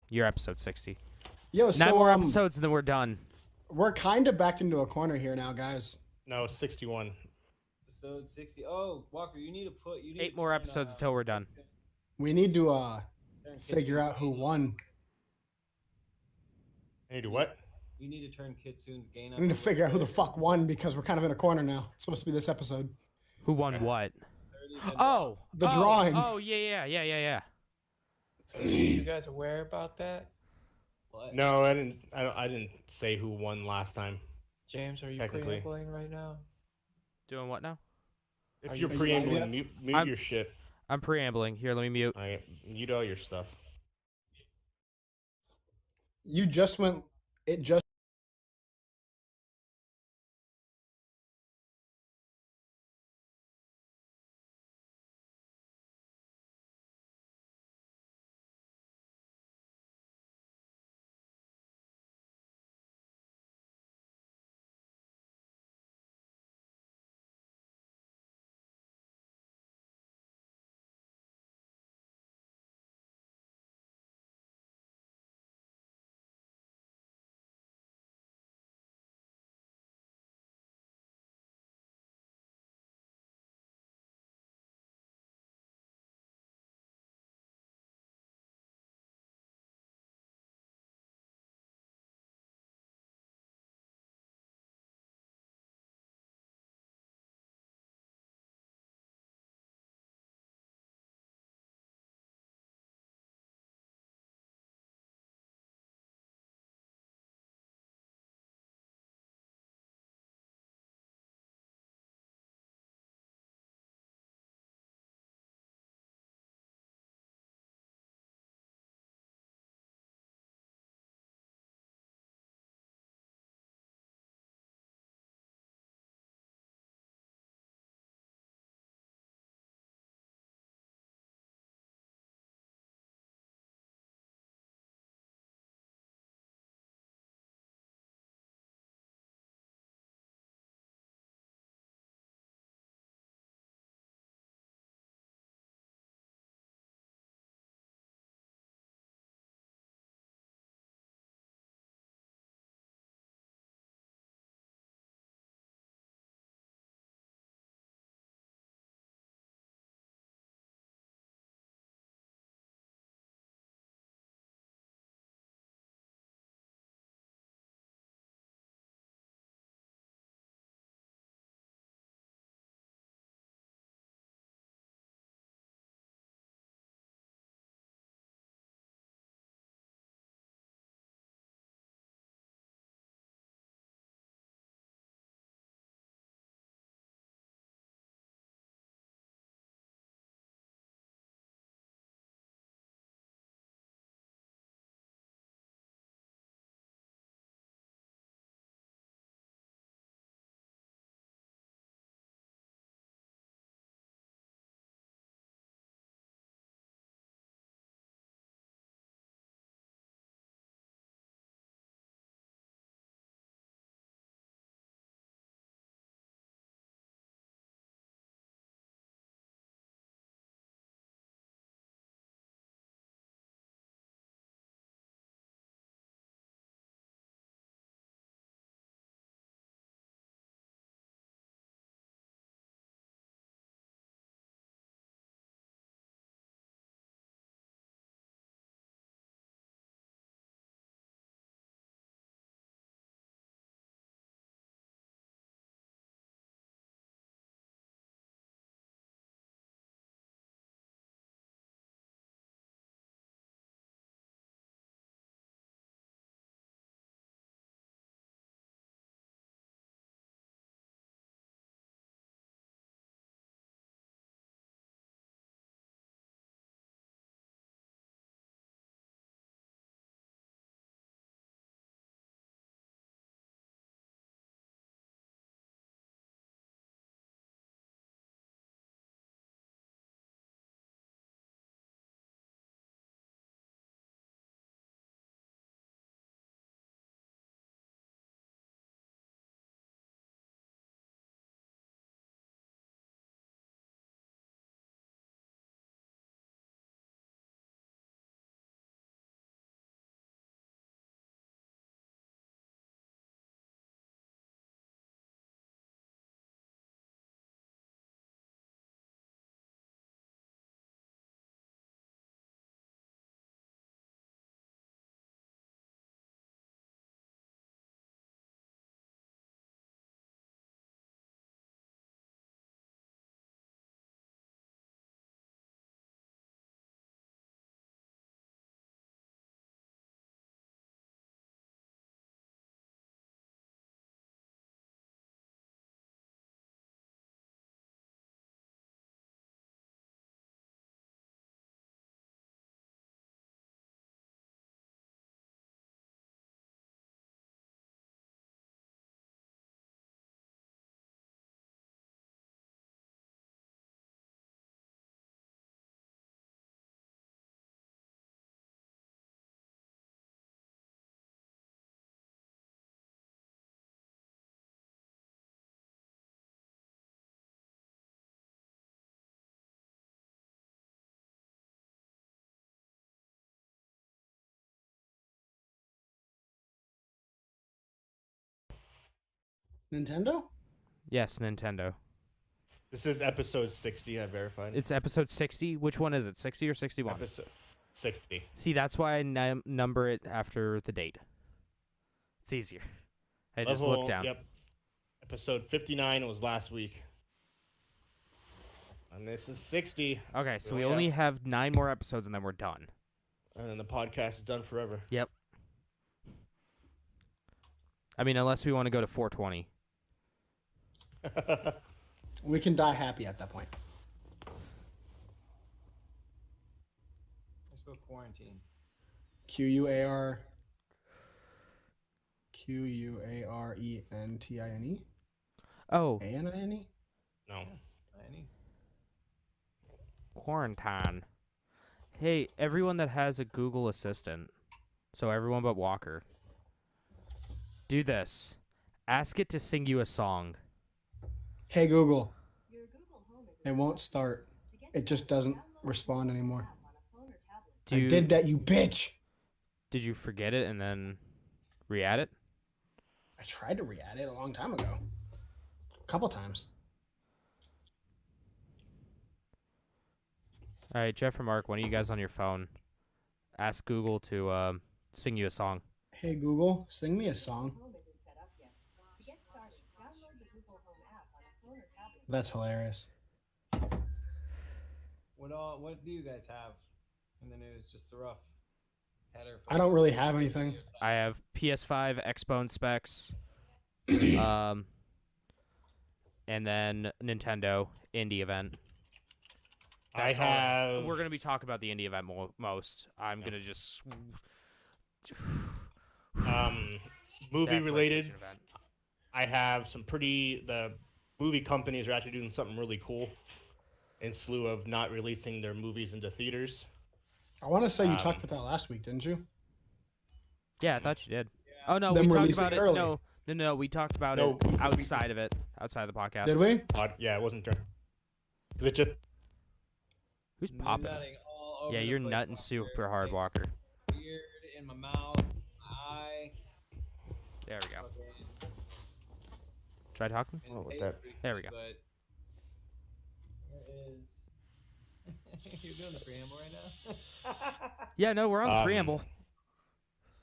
You're episode 60. Yo, 9 so more episodes and then we're done. we're kind of backed into a corner here now, guys. No, 61. Episode 60. Oh, Walker, you need to put. You need 8 to more turn, episodes until we're done. We need to turn figure out who Kitsune's won. I need to what? You need to turn Kitsune's gain up. We need a to figure out who the little fuck won because we're kind of in a corner now. It's supposed to be this episode. Who won what? bit. 30 then Oh, The oh, drawing. Oh, yeah. So you guys aware about that? What? No, I didn't. I didn't say who won last time. James, are you Technically. preambling right now? Doing what now? If Are you're you live preambling, yet? mute your shit. I'm preambling. Here, let me mute. Mute all your stuff. You just went. It just. Nintendo? Yes, Nintendo. This is episode 60. I verified. It's episode 60. Which one is it? 60 or 61? episode 60. See, that's why I number it after the date. It's easier. I just look down. Yep. Episode 59 was last week. And this is 60. Okay, so we Yeah. only have 9 more episodes and then we're done. And then the podcast is done forever. Yep. I mean, unless we want to go to 420. We can die happy at that point. Let's go quarantine. Q-U-A-R... Q-U-A-R-E-N-T-I-N-E? Oh, A-N-I-N-E? No. Any? quarantine. Hey, everyone that has a Google Assistant, so everyone but Walker, do this. Ask it to sing you a song. Hey, Google. It won't start. It just doesn't respond anymore. I did that, you bitch! Did you forget it and then re-add it? I tried to re-add it a long time ago. A couple times. All right, Jeff or Mark, one of you guys on your phone, ask Google to sing you a song. Hey, Google, sing me a song. That's hilarious. What do you guys have in the news? Just a rough header. I don't really have anything. I have PS5 Xbone specs, and then Nintendo indie event. I That's all. have. We're gonna be talking about the indie event most. I'm gonna just Movie that related. PlayStation event. I have some the movie companies are actually doing something really cool in slew of not releasing their movies into theaters. I want to say you Um, talked about that last week, didn't you? Yeah, I thought you did. Oh no, Them we talked releasing about it. early. No, we talked about No, it we- outside of it, outside of the podcast. Did we? Yeah, it wasn't turn. Is it just Who's popping? Nutting all over Yeah, the you're place, nutting Walker. super hard, Walker. Weird in my mouth, eye. There we go. fucking- Try talking. and Oh, with face that. pretty There we good, go. But there is. You're doing the preamble right now. Yeah, no, we're on Um, preamble.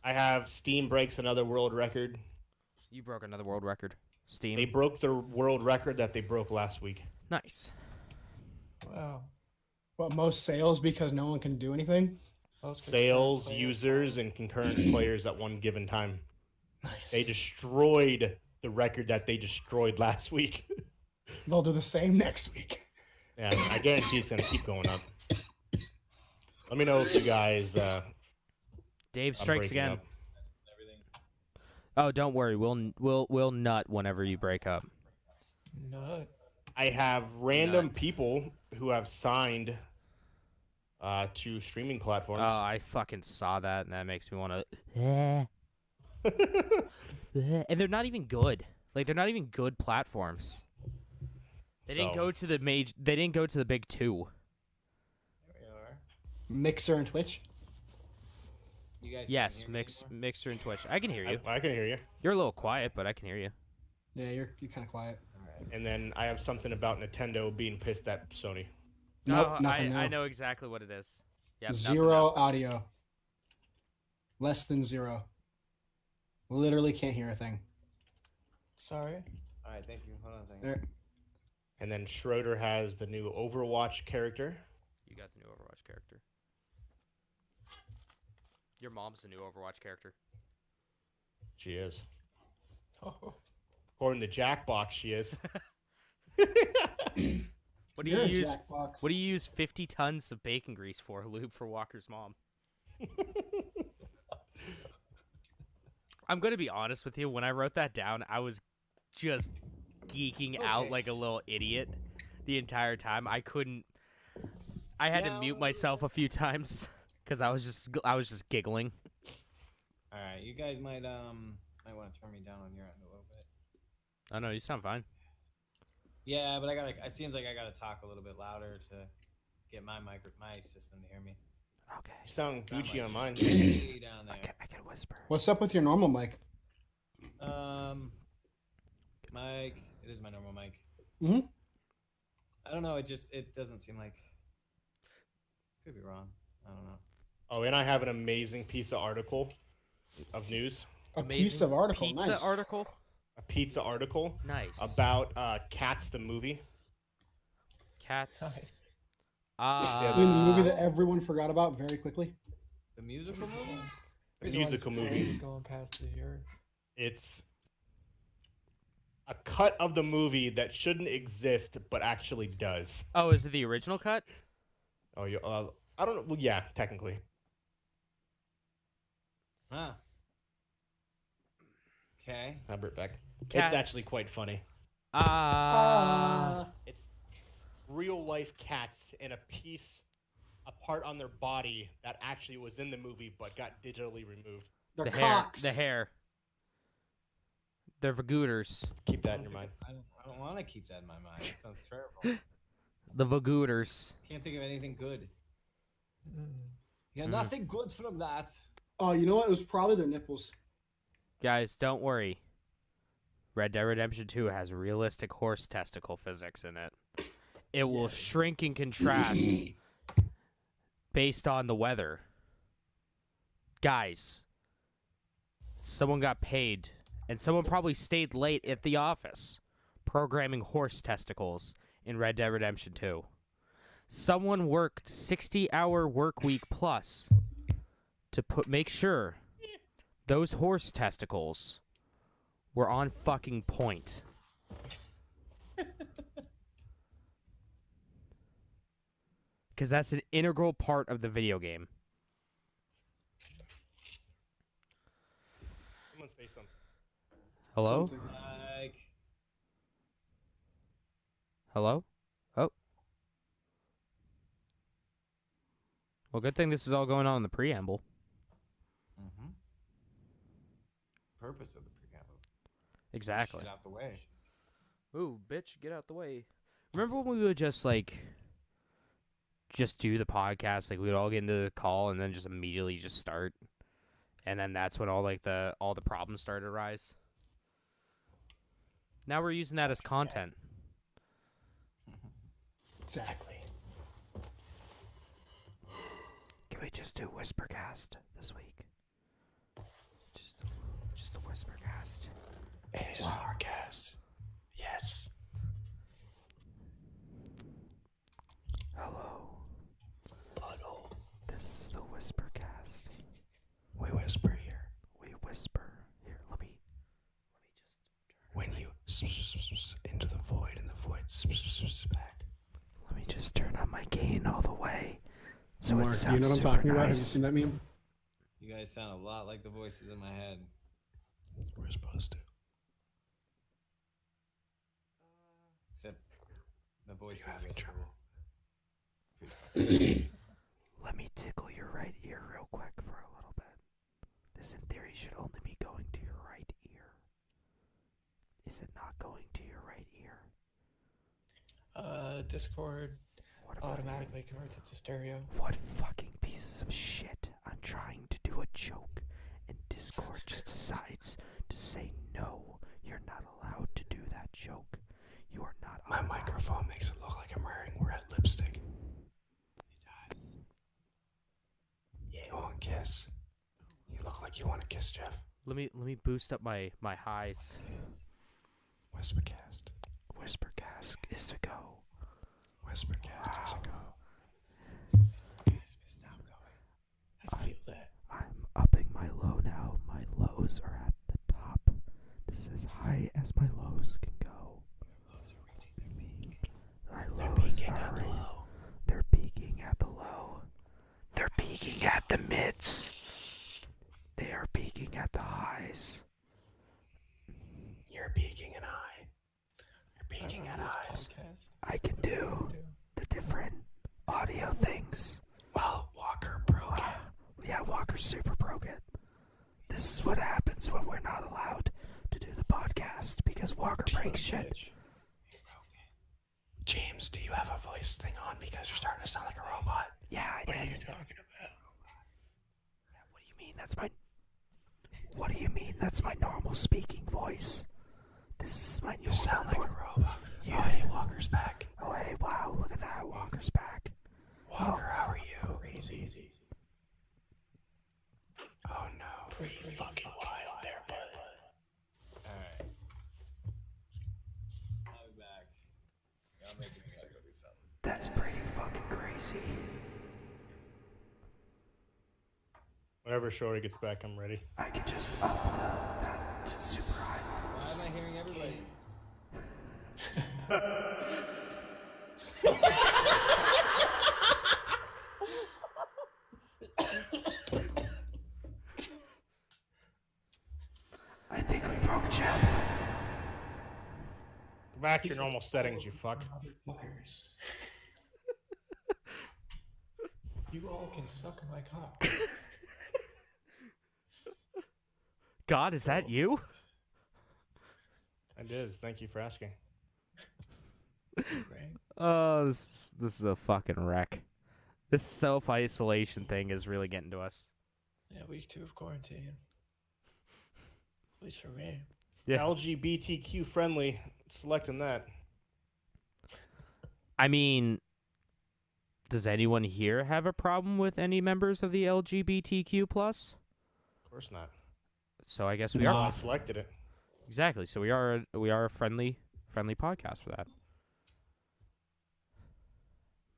I have Steam breaks another world record. You broke another world record. Steam. They broke the world record that they broke last week. Nice. Wow. What, most sales because no one can do anything? Most Sales, concerned players. users, and concurrent players at one given time. Nice. They destroyed the record that they destroyed last week. They'll do the same next week. Yeah, I guarantee it's gonna keep going up. Let me know if you guys. Dave I'm strikes breaking again. up. Everything. Oh, don't worry. We'll nut whenever you break up. Nut. I have random people who have signed to streaming Oh, platforms. I fucking saw that, and that makes me want to. And they're not even good. Like they're not even good platforms. They didn't So- go to the They didn't go to the big two. There we are. Mixer and Twitch. You guys. Yes, can't hear me anymore? Mixer and Twitch. I can hear you. I can hear you. You're a little quiet, but I can hear you. Yeah, you're kind of quiet. And then I have something about Nintendo being pissed at Sony. Nope, No, nothing. I no. know exactly what it is. Yep, nothing Zero now. audio. Less than zero. Literally can't hear a thing. Sorry. All right, thank you. Hold on a second. There. And then Schroeder has the new Overwatch character. You got the new Overwatch character. Your mom's the new Overwatch character. She is. Oh. According to Jackbox, she is. What do You're you a use? Jackbox. What do you use 50 tons of bacon grease for? Lube for Walker's mom. I'm gonna be honest with you. When I wrote that down, I was just geeking out Okay. like a little idiot the entire time. I couldn't. I had to mute myself a few times because I was just giggling. All right, you guys might want to turn me down on your end a little bit. Oh no, you sound fine. Yeah, but it seems like I gotta talk a little bit louder to get my system to hear me. Okay. You sound Gucci on mine. Way down there. I can whisper. What's up with your normal mic? Um, mic. It is my normal mic. Mhm. I don't know. It doesn't seem like. Could be wrong. I don't know. Oh, and I have an amazing piece of article of news. A piece of article. Pizza Nice. article. A pizza article Nice. about Cats the movie. Cats. Nice. I mean, the movie that everyone forgot about very quickly. The musical movie. Musical movie. He's going past it here. It's a cut of the movie that shouldn't exist, but actually does. Oh, is it the original cut? Oh, I don't know. Well, yeah, technically. Huh. Okay. I'll be right back. Cats. It's actually quite funny. It's real life cats in a part on their body that actually was in the movie but got digitally removed. They're the cocks. hair. The hair. They're vagooters. Keep that in your mind. I don't want to keep that in my mind. It sounds terrible. The vagooters. Can't think of anything good. Mm. Yeah, nothing good from that. Oh, you know what? It was probably their nipples. Guys, don't worry. Red Dead Redemption 2 has realistic horse testicle physics in it. It will shrink and contrast based on the weather. Guys, someone got paid, and someone probably stayed late at the office programming horse testicles in Red Dead Redemption 2. Someone worked 60-hour work week plus to make sure those horse testicles were on fucking point. Because that's an integral part of the video game. Someone say something. Hello? Something. Like, Hello? Oh. Well, good thing this is all going on in the preamble. purpose of the preamble. Exactly. Shit out the way. Ooh, bitch, get out the way. Remember when we would just do the podcast, like we would all get into the call and then just immediately just start, and then that's when all the problems started to rise. Now we're using that as content. Exactly. Can we just do Whispercast this week? Just the Whispercast. ASMRcast. Yes. Hello. Butthole. This is the Whispercast. We whisper here. We whisper. Here, let me just When you into the void and the void back. let me just turn up my gain all the way. So Mark, it do sounds you know what I'm super talking about? Have you nice. seen that meme? You guys sound a lot like the voices in my head. We're supposed to. Except the voices You having whisper. trouble? Let me tickle your right ear real quick for a little bit. This in theory should only be going to your right ear. Is it not going to your right ear? Discord What about automatically converts it to stereo. What fucking pieces of shit? I'm trying to do a joke, and Discord just decides to say no. You're not allowed to do that joke. You are not My allowed. microphone makes it look like I'm wearing red lipstick. You want to kiss? You look like you want to kiss, Jeff. Let me boost up my highs. Whispercast. Whispercast is to go. Whispercast is a go. I feel that. I'm upping my low now. My lows are at the top. This is as high as my lows can go. My lows are low. They're peaking at the low. They're peaking at the mids. They are peaking at the highs. You're peaking an eye. You're peaking at eyes. Podcast. I can do the different audio things. Well, Walker broke it. Yeah, Walker super broke it. This is what happens when we're not allowed to do the podcast because Walker breaks shit. Bitch. James, do you have a voice thing on because you're starting to sound like a robot? Yeah, I What are did. you talking about? What do you mean? That's my normal speaking voice. This is my new You sound like a robot. Yeah, hey, Walker's back. Oh, hey, wow, look at that. Walker's back. Walker, how are you? Crazy. Oh no. Pretty fucking wild there, bud. Alright. I'll be back. Y'all making me gotta go do something. That's pretty fucking crazy. Whenever Shorty gets back, I'm ready. I can just up that to super high. Why am I hearing everybody? I think we broke Jeff. Go back to your normal settings, you fuck. Motherfuckers. You all can suck my cock. God, is that you? It is. Thank you for asking. Right? Oh, this is a fucking wreck. This self-isolation thing is really getting to us. Yeah, week 2 of quarantine. At least for me. Yeah. LGBTQ friendly. Selecting that. I mean, does anyone here have a problem with any members of the LGBTQ plus? Of course not. So I guess we No are one selected it. exactly. So we are a friendly podcast for that.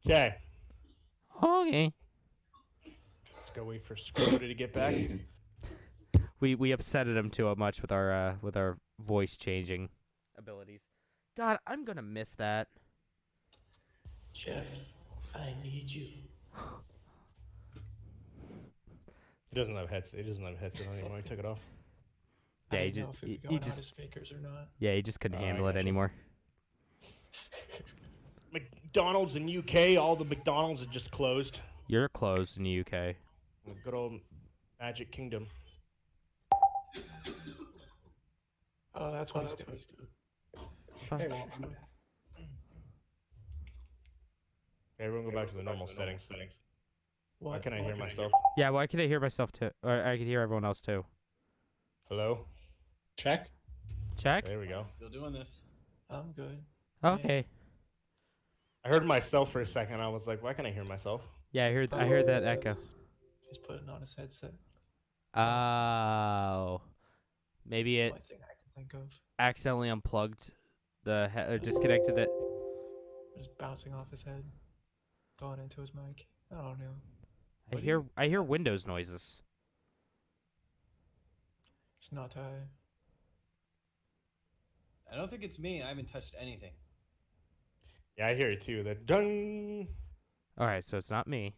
Okay. Okay. Let's go wait for Scrody to get back. We upsetted him too much with our voice changing abilities. God, I'm gonna miss that. Jeff, I need you. He doesn't have headset. He doesn't have a headset on anymore. He took it off. Yeah, I he didn't know just- if it he- was he going just- out of speakers or not. Yeah, he just couldn't Oh, I handle it gotcha. anymore. McDonald's in UK. All the McDonald's are just closed. You're closed in the UK. The good old Magic Kingdom. Oh, that's what he's doing. Hey, well, I'm back. Okay, everyone go back to the normal settings. What? Why can I hear myself? Yeah, why can I hear myself too? Or I can hear everyone else too. Hello? Check. Check. There we go. Still doing this. I'm good. Okay. I heard myself for a second. I was like, why can I hear myself? Yeah, I heard that echo. He's putting on his headset. Oh. Maybe it Only thing I can think of. accidentally unplugged the or disconnected it. Just bouncing off his head. Going into his mic. I don't know. I hear Windows noises. It's not I don't think it's me. I haven't touched anything. Yeah, I hear it too. The dung. All right, so it's not me.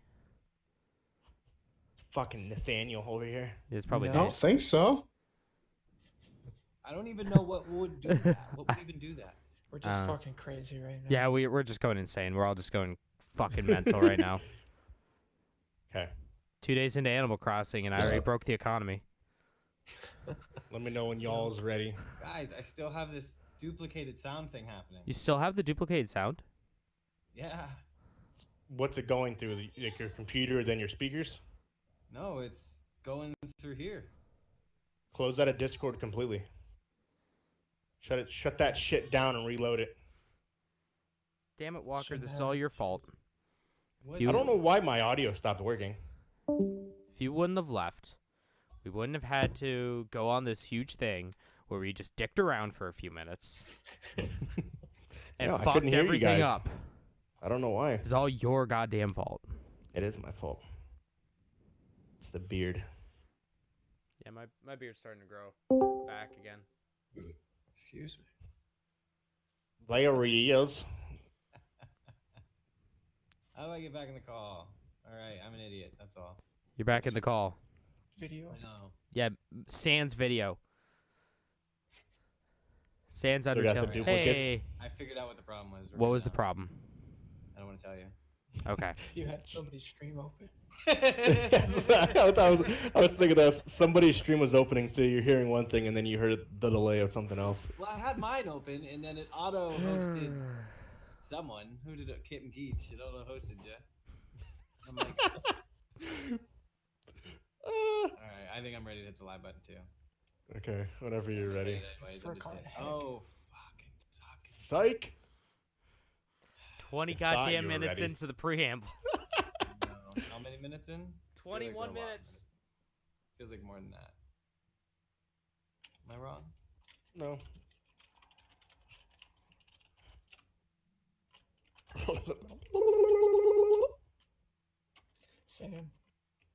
Fucking Nathaniel over here. It's probably No. I don't think so. I don't even know what would do that. What would even do that? We're just Uh, fucking crazy right now. Yeah, we're just going insane. We're all just going fucking mental right now. Okay. 2 days into Animal Crossing, and I already broke the economy. Let me know when y'all's ready. Guys, I still have this duplicated sound thing happening. You still have the duplicated sound? Yeah. What's it going through? Like your computer, then your speakers? No, it's going through here. Close out of Discord completely. Shut that shit down and reload it. Damn it, Walker! Shouldn't This is have. all your fault. What? You- I don't know why my audio stopped working. If you wouldn't have left, we wouldn't have had to go on this huge thing where we just dicked around for a few minutes and No, I fucked couldn't hear you everything guys. up. I don't know why. It's all your goddamn fault. It is my fault. It's the beard. Yeah, my beard's starting to grow back again. Excuse me. Layerias. How do I get back in the call? All right, I'm an idiot. That's all. You're back in the call. Video. I know. Yeah, Sans video. Sans They got the Undertale. duplicates? Hey, I figured out what the problem was. what was the problem? I don't want to tell you. Okay. You had somebody's stream open. I was thinking that somebody's stream was opening, so you're hearing one thing, and then you heard the delay of something else. Well, I had mine open, and then it auto hosted someone. Who did it? Kit and Geach. It auto hosted you. I'm like, all right. I think I'm ready to hit the live button too. Okay, whenever you're ready. Anyways, For I'm just Colin saying. Hank. Oh, fucking suck. Psych. 20 I thought goddamn you were minutes ready. into the preamble. No. How many minutes in? Feel like 21 we're a lot. minutes. Feels like more than that. Am I wrong? No. Same.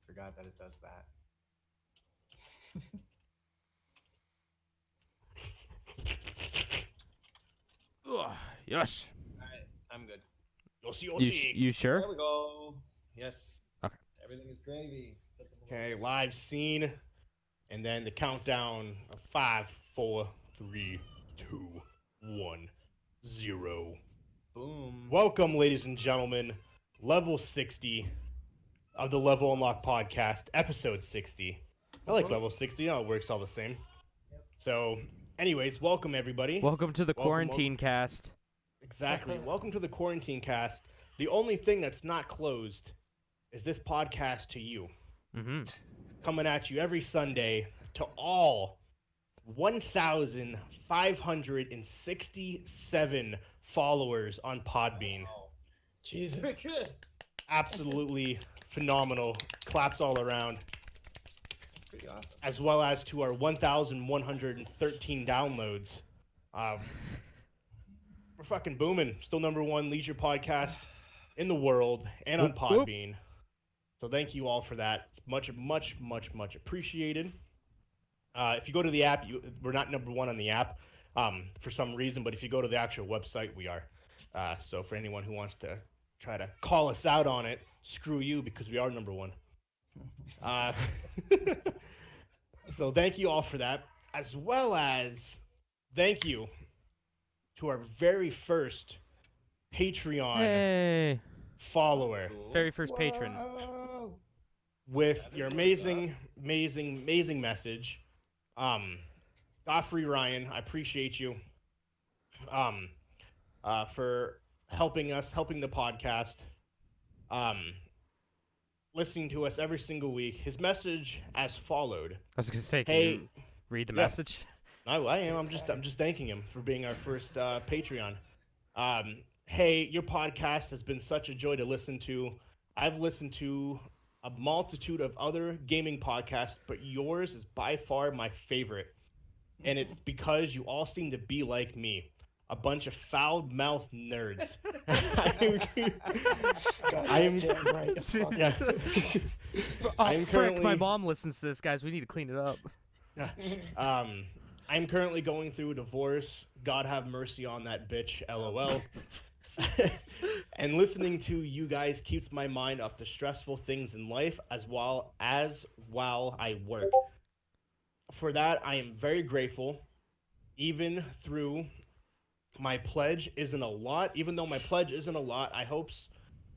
Forgot that it does that. Ugh, yes. Alright, I'm good. You sure? There we go. Yes. Okay. Everything is gravy. Okay, live scene, and then the countdown of 5, 4, 3, 2, 1, 0. Boom. Welcome, ladies and gentlemen, level 60 of the Level Unlock podcast, episode 60. I like level 60. It works all the same. So, anyways, welcome everybody. Welcome to the Welcome, quarantine cast. Exactly. Welcome to the quarantine cast. The only thing that's not closed is this podcast to you. Mm-hmm. Coming at you every Sunday to all 1,567 followers on Podbean. Jesus. Pretty good. Absolutely phenomenal. Claps all around. That's pretty awesome. As well as to our 1,113 downloads. We're fucking booming. Still #1 leisure podcast in the world and on Podbean. So thank you all for that. It's much, much, much, much appreciated. If you go to the app, we're not #1 on the app for some reason, but if you go to the actual website, we are. So for anyone who wants to try to call us out on it, screw you, because we are #1. So thank you all for that, as well as thank you to our very first Patreon Hey, follower Cool. very first patron. with That is your what's amazing, amazing, amazing message. Godfrey Ryan, I appreciate you for helping the podcast, listening to us every single week. His message as followed. I was gonna say, can Hey, you read the yeah. message? I am. I'm just thanking him for being our first Patreon. Hey, your podcast has been such a joy to listen to. I've listened to a multitude of other gaming podcasts, but yours is by far my favorite. And it's because you all seem to be like me, a bunch of foul-mouthed nerds. I am Damn right. Fuck. yeah. I'm Frick, currently my mom listens to this, guys. We need to clean it up. I'm currently going through a divorce. God have mercy on that bitch, LOL. And listening to you guys keeps my mind off the stressful things in life as while I work. For that, I am very grateful. Even though my pledge isn't a lot, I hope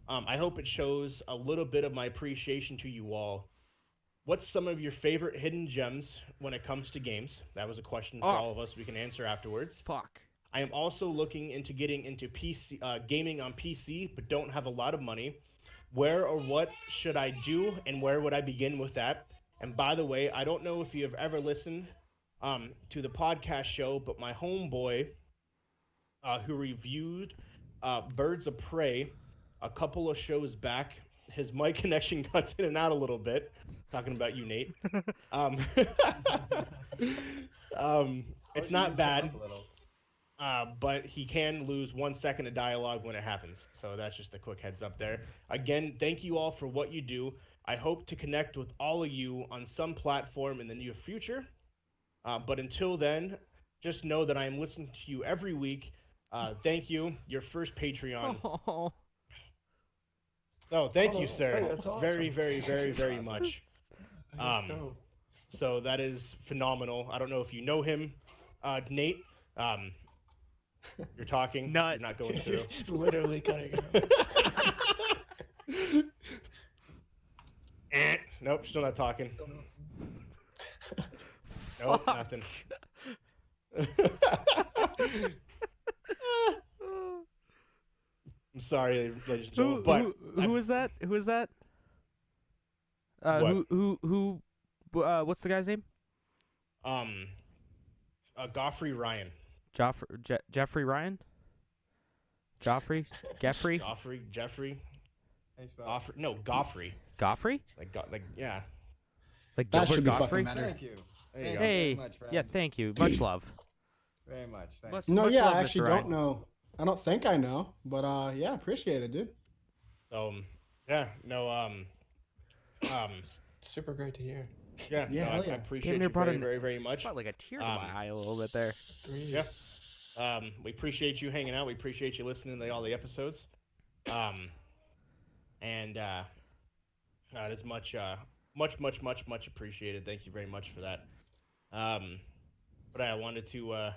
it shows a little bit of my appreciation to you all. What's some of your favorite hidden gems when it comes to games? That was a question for all of us we can answer afterwards. Fuck. I am also looking into getting into PC gaming on PC, but don't have a lot of money. Where or what should I do, and where would I begin with that? And by the way, I don't know if you have ever listened to the podcast show, but my homeboy who reviewed Birds of Prey a couple of shows back, his mic connection cuts in and out a little bit. Talking about you, Nate. It's not bad. But he can lose 1 second of dialogue when it happens. So that's just a quick heads up there. Again, thank you all for what you do. I hope to connect with all of you on some platform in the near future. But until then, just know that I am listening to you every week. Thank you. Your first Patreon. Oh, thank you, sir. That's awesome. Very, very, very, very much. That's dope. So that is phenomenal. I don't know if you know him, Nate. You're talking. Nut. You're not going through. Literally cutting it. Nope, still not talking. Nope, nothing. I'm sorry, ladies and gentlemen, but Who is that? Who is that? What? Who? What's the guy's name? Goffrey Ryan. Jeffrey Ryan? Joffrey? Geffrey? Jeffrey. How you spell it? Goffrey. No, Goffrey. Goffrey? Like yeah. Like That Gilbert should be Goffrey? fucking better. Thank you. There you Thank go. you Hey, very much, friend. yeah, thank you. Much love. Very much. Thanks. Much- No, much yeah, love, I Mr. actually Ryan. don't know. I don't think I know, but yeah, appreciate it, dude. Yeah. No. Super great to hear. Yeah. Yeah, no, hell I yeah. appreciate Damn near you brought very, an- very, very much. Brought like a tear to Um, my eye a little bit there. Great. Yeah. We appreciate you hanging out. We appreciate you listening to all the episodes. And that is much appreciated. Thank you very much for that. But I wanted to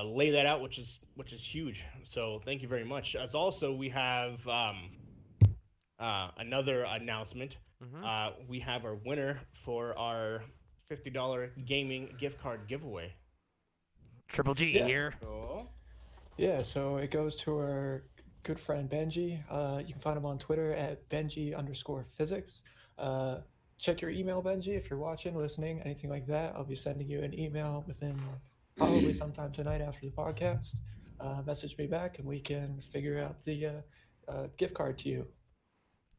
lay that out, which is huge. So thank you very much. As also, we have another announcement. We have our winner for our $50 gaming gift card giveaway. Triple G Yeah. here. Cool. Yeah, so it goes to our good friend Benji. You can find him on Twitter at Benji_physics. Check your email, Benji, if you're watching, listening, anything like that. I'll be sending you an email within probably sometime tonight after the podcast. Message me back and we can figure out the gift card to you.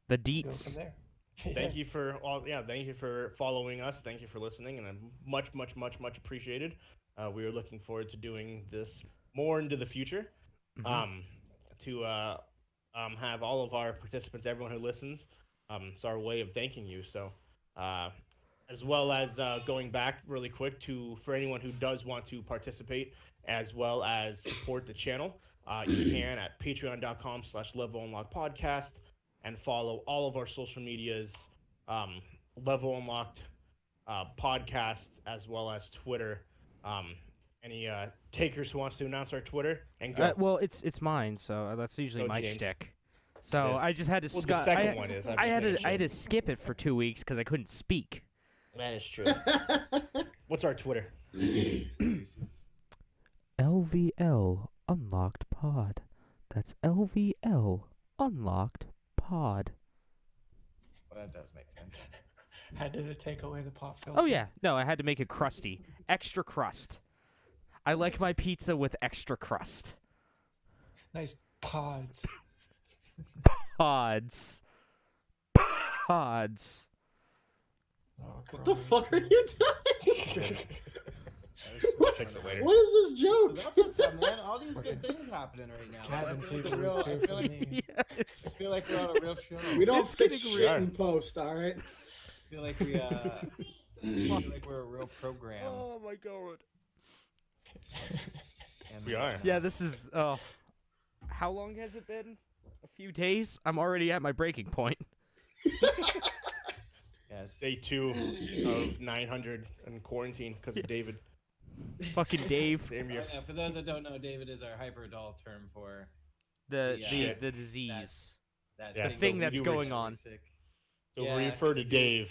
The Go deets. from there. Thank you for all. Yeah, thank you for following us. Thank you for listening, and I'm much appreciated. We are looking forward to doing this more into the future. To have all of our participants, everyone who listens, it's our way of thanking you. So, as well as going back really quick for anyone who does want to participate, as well as support the channel, you can at patreon.com/levelunlockpodcast. And follow all of our social medias, Level Unlocked podcast, as well as Twitter. Any takers who wants to announce our Twitter and go? Well, it's mine, so that's usually Go, my James. shtick. So It is. I just had to Well, the second one is. I had to skip it for 2 weeks because I couldn't speak. That is true. What's our Twitter? Excuses. LVL Unlocked Pod. That's LVL Unlocked Pod. Well, that does make sense. Had to take away the pop filter. Oh yeah, no, I had to make it crusty, extra crust. I like my pizza with extra crust. Nice pods. Pods. Pods. Oh, What the Corona. fuck are you doing? Fix it later. What is this joke? That's what's up, man. All these good things happening right now. Cabin I feel like fever a real- too I for feel like- me. I Yes. feel like we're on a real show. We don't It's fix getting shit weird. in post, all right? I feel like we feel like we're a real program. Oh my god. And, We are. Yeah, this is. Oh, how long has it been? A few days. I'm already at my breaking point. Yes. Day 2 of 900 in quarantine because of David. Fucking Dave. Damn you. For those that don't know, David is our hyper adult term for The Yeah. the disease. that Yeah, The thing so that's you going were- on. Sick. So Yeah, we refer to if you- Dave.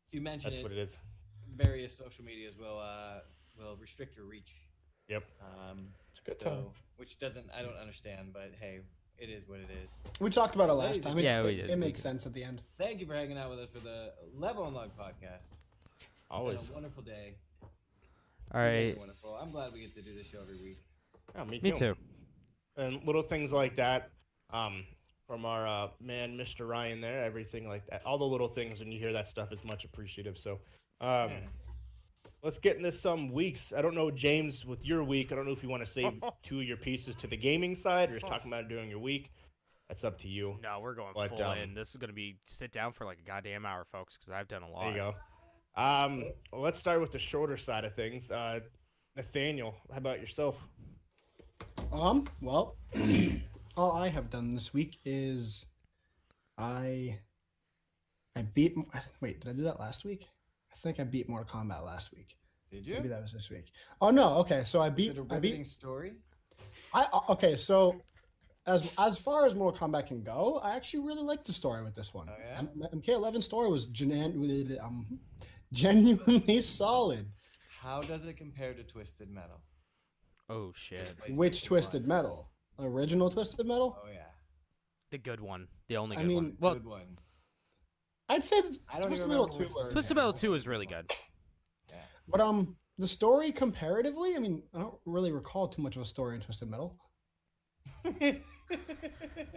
If you mention That's it, what it is. various social medias will restrict your reach. Yep. It's a good time. So, which doesn't I don't understand, but hey, it is what it is. We talked about it last Ladies time. and It, Yeah, we it, did. it We makes did. sense at the end. Thank you for hanging out with us for the Level Unlocked podcast. Always. It's been a wonderful day. All You guys right. are wonderful. I'm glad we get to do this show every week. Yeah, me Me too. And little things like that, from our man, Mr. Ryan there, everything like that. All the little things when you hear that stuff is much appreciative. So, let's get into some weeks. I don't know, James, with your week, I don't know if you want to save 2 of your pieces to the gaming side or just talking about it during your week. That's up to you. No, we're going But, full in. This is gonna be sit down for like a goddamn hour, folks, because I've done a lot. There you go. Let's start with the shorter side of things. Nathaniel, how about yourself? Well, all I have done this week is I beat. Wait, did I do that last week? I think I beat Mortal Kombat last week. Did you? Maybe that was this week. Oh no, okay. So I Is beat. it a I riveting beat. story? Okay, so as far as Mortal Kombat can go, I actually really like the story with this one. Oh, yeah? MK11's story was genuinely solid. How does it compare to Twisted Metal? Oh shit. Which PlayStation Twisted 1. Metal? Original Twisted Metal? Oh yeah, The good one. The only I good mean, one. Well, good one. I'd say that I don't Twisted even Metal remember 2 which was. Twisted Metal 2 is really good. But the story comparatively, I mean, I don't really recall too much of a story in Twisted Metal.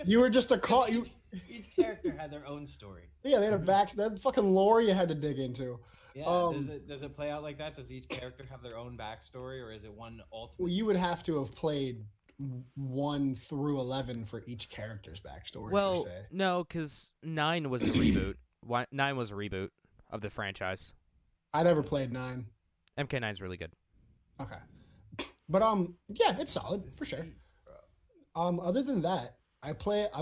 You were just a call. You, Each character had their own story. yeah, they had a back. They had fucking lore you had to dig into. Yeah. Does it play out like that? Does each character have their own backstory, or is it one ultimate? Well, you would have to have played 1 through 11 for each character's backstory. per Well, se. no, because 9 was the reboot. 9 was a reboot of the franchise. I never played 9. MK9's really good. Okay, but yeah, it's solid for sure. Other than that, I've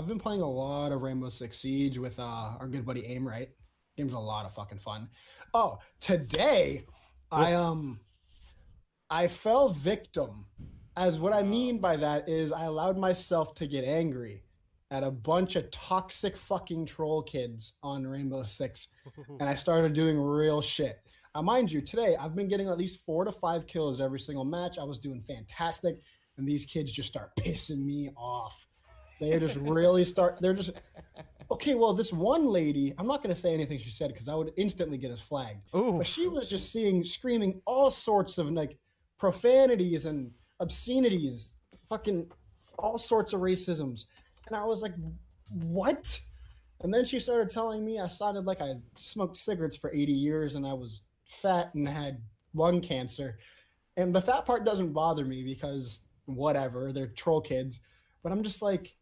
been playing a lot of Rainbow Six Siege with our good buddy Aim Right. Game's a lot of fucking fun. Oh, today I fell victim. As what I mean by that is I allowed myself to get angry at a bunch of toxic fucking troll kids on Rainbow Six, and I started doing real shit. Mind you, today I've been getting at least 4 to 5 kills every single match. I was doing fantastic, and these kids just start pissing me off. They just really they're just, okay, well, this one lady, I'm not going to say anything she said because I would instantly get us flagged. Ooh. But she was just screaming all sorts of like profanities and obscenities, fucking all sorts of racisms. And I was like, what? And then she started telling me I sounded like I smoked cigarettes for 80 years and I was fat and had lung cancer. And the fat part doesn't bother me because whatever, they're troll kids. But I'm just like,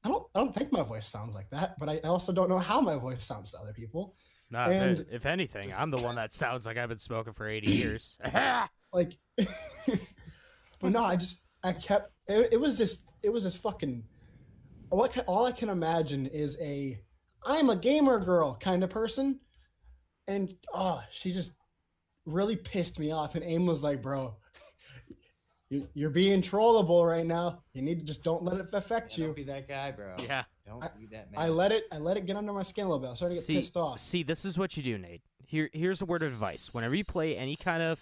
I don't think my voice sounds like that, but I also don't know how my voice sounds to other people. Nah, And- if anything, I'm the one that sounds like I've been smoking for 80 years. Like, but no, I kept, it was this fucking, all I can imagine is I'm a gamer girl kind of person. And, she just really pissed me off. And Aim was like, bro, you're being trollable right now. You need to just don't let it affect Yeah, you. don't be that guy, bro. Yeah. Don't be that man. I let it get under my skin a little bit. I started to get pissed off. See, this is what you do, Nate. Here's a word of advice. Whenever you play any kind of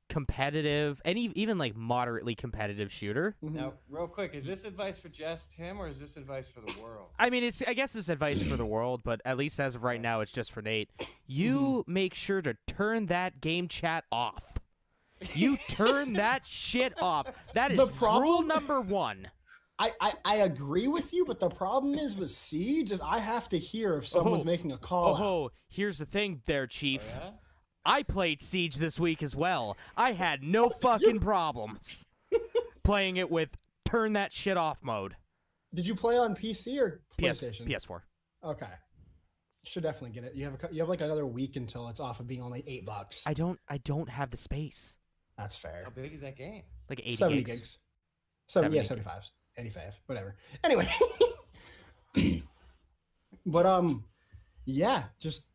competitive, even like moderately competitive shooter, Mhm. Now, real quick, is this advice for just him, or is this advice for the world? I mean, I guess it's advice for the world, but at least as of right now, it's just for Nate. You make sure to turn that game chat off. You turn that shit off. That is The rule problem- number 1. I agree with you, but the problem is with Siege is I have to hear if someone's Oh. making a call. out. Oh, here's the thing there, Oh, Chief. yeah? I played Siege this week as well. I had no fucking problems playing it with turn that shit off mode. Did you play on PC or PlayStation? PS4. Okay. Should definitely get it. You have like another week until it's off of being only $8. I don't have the space. That's fair. How big is that game? Like 80 70 gigs. gigs. 70, yeah, 70. 75. 85. Whatever. Anyway. But yeah, just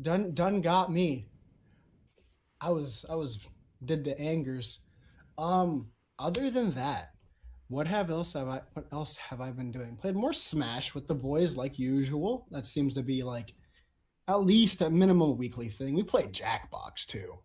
done got me. I was did the angers. Other than that, what else have I been doing? Played more Smash with the boys like usual. That seems to be like at least a minimum weekly thing. We played Jackbox too.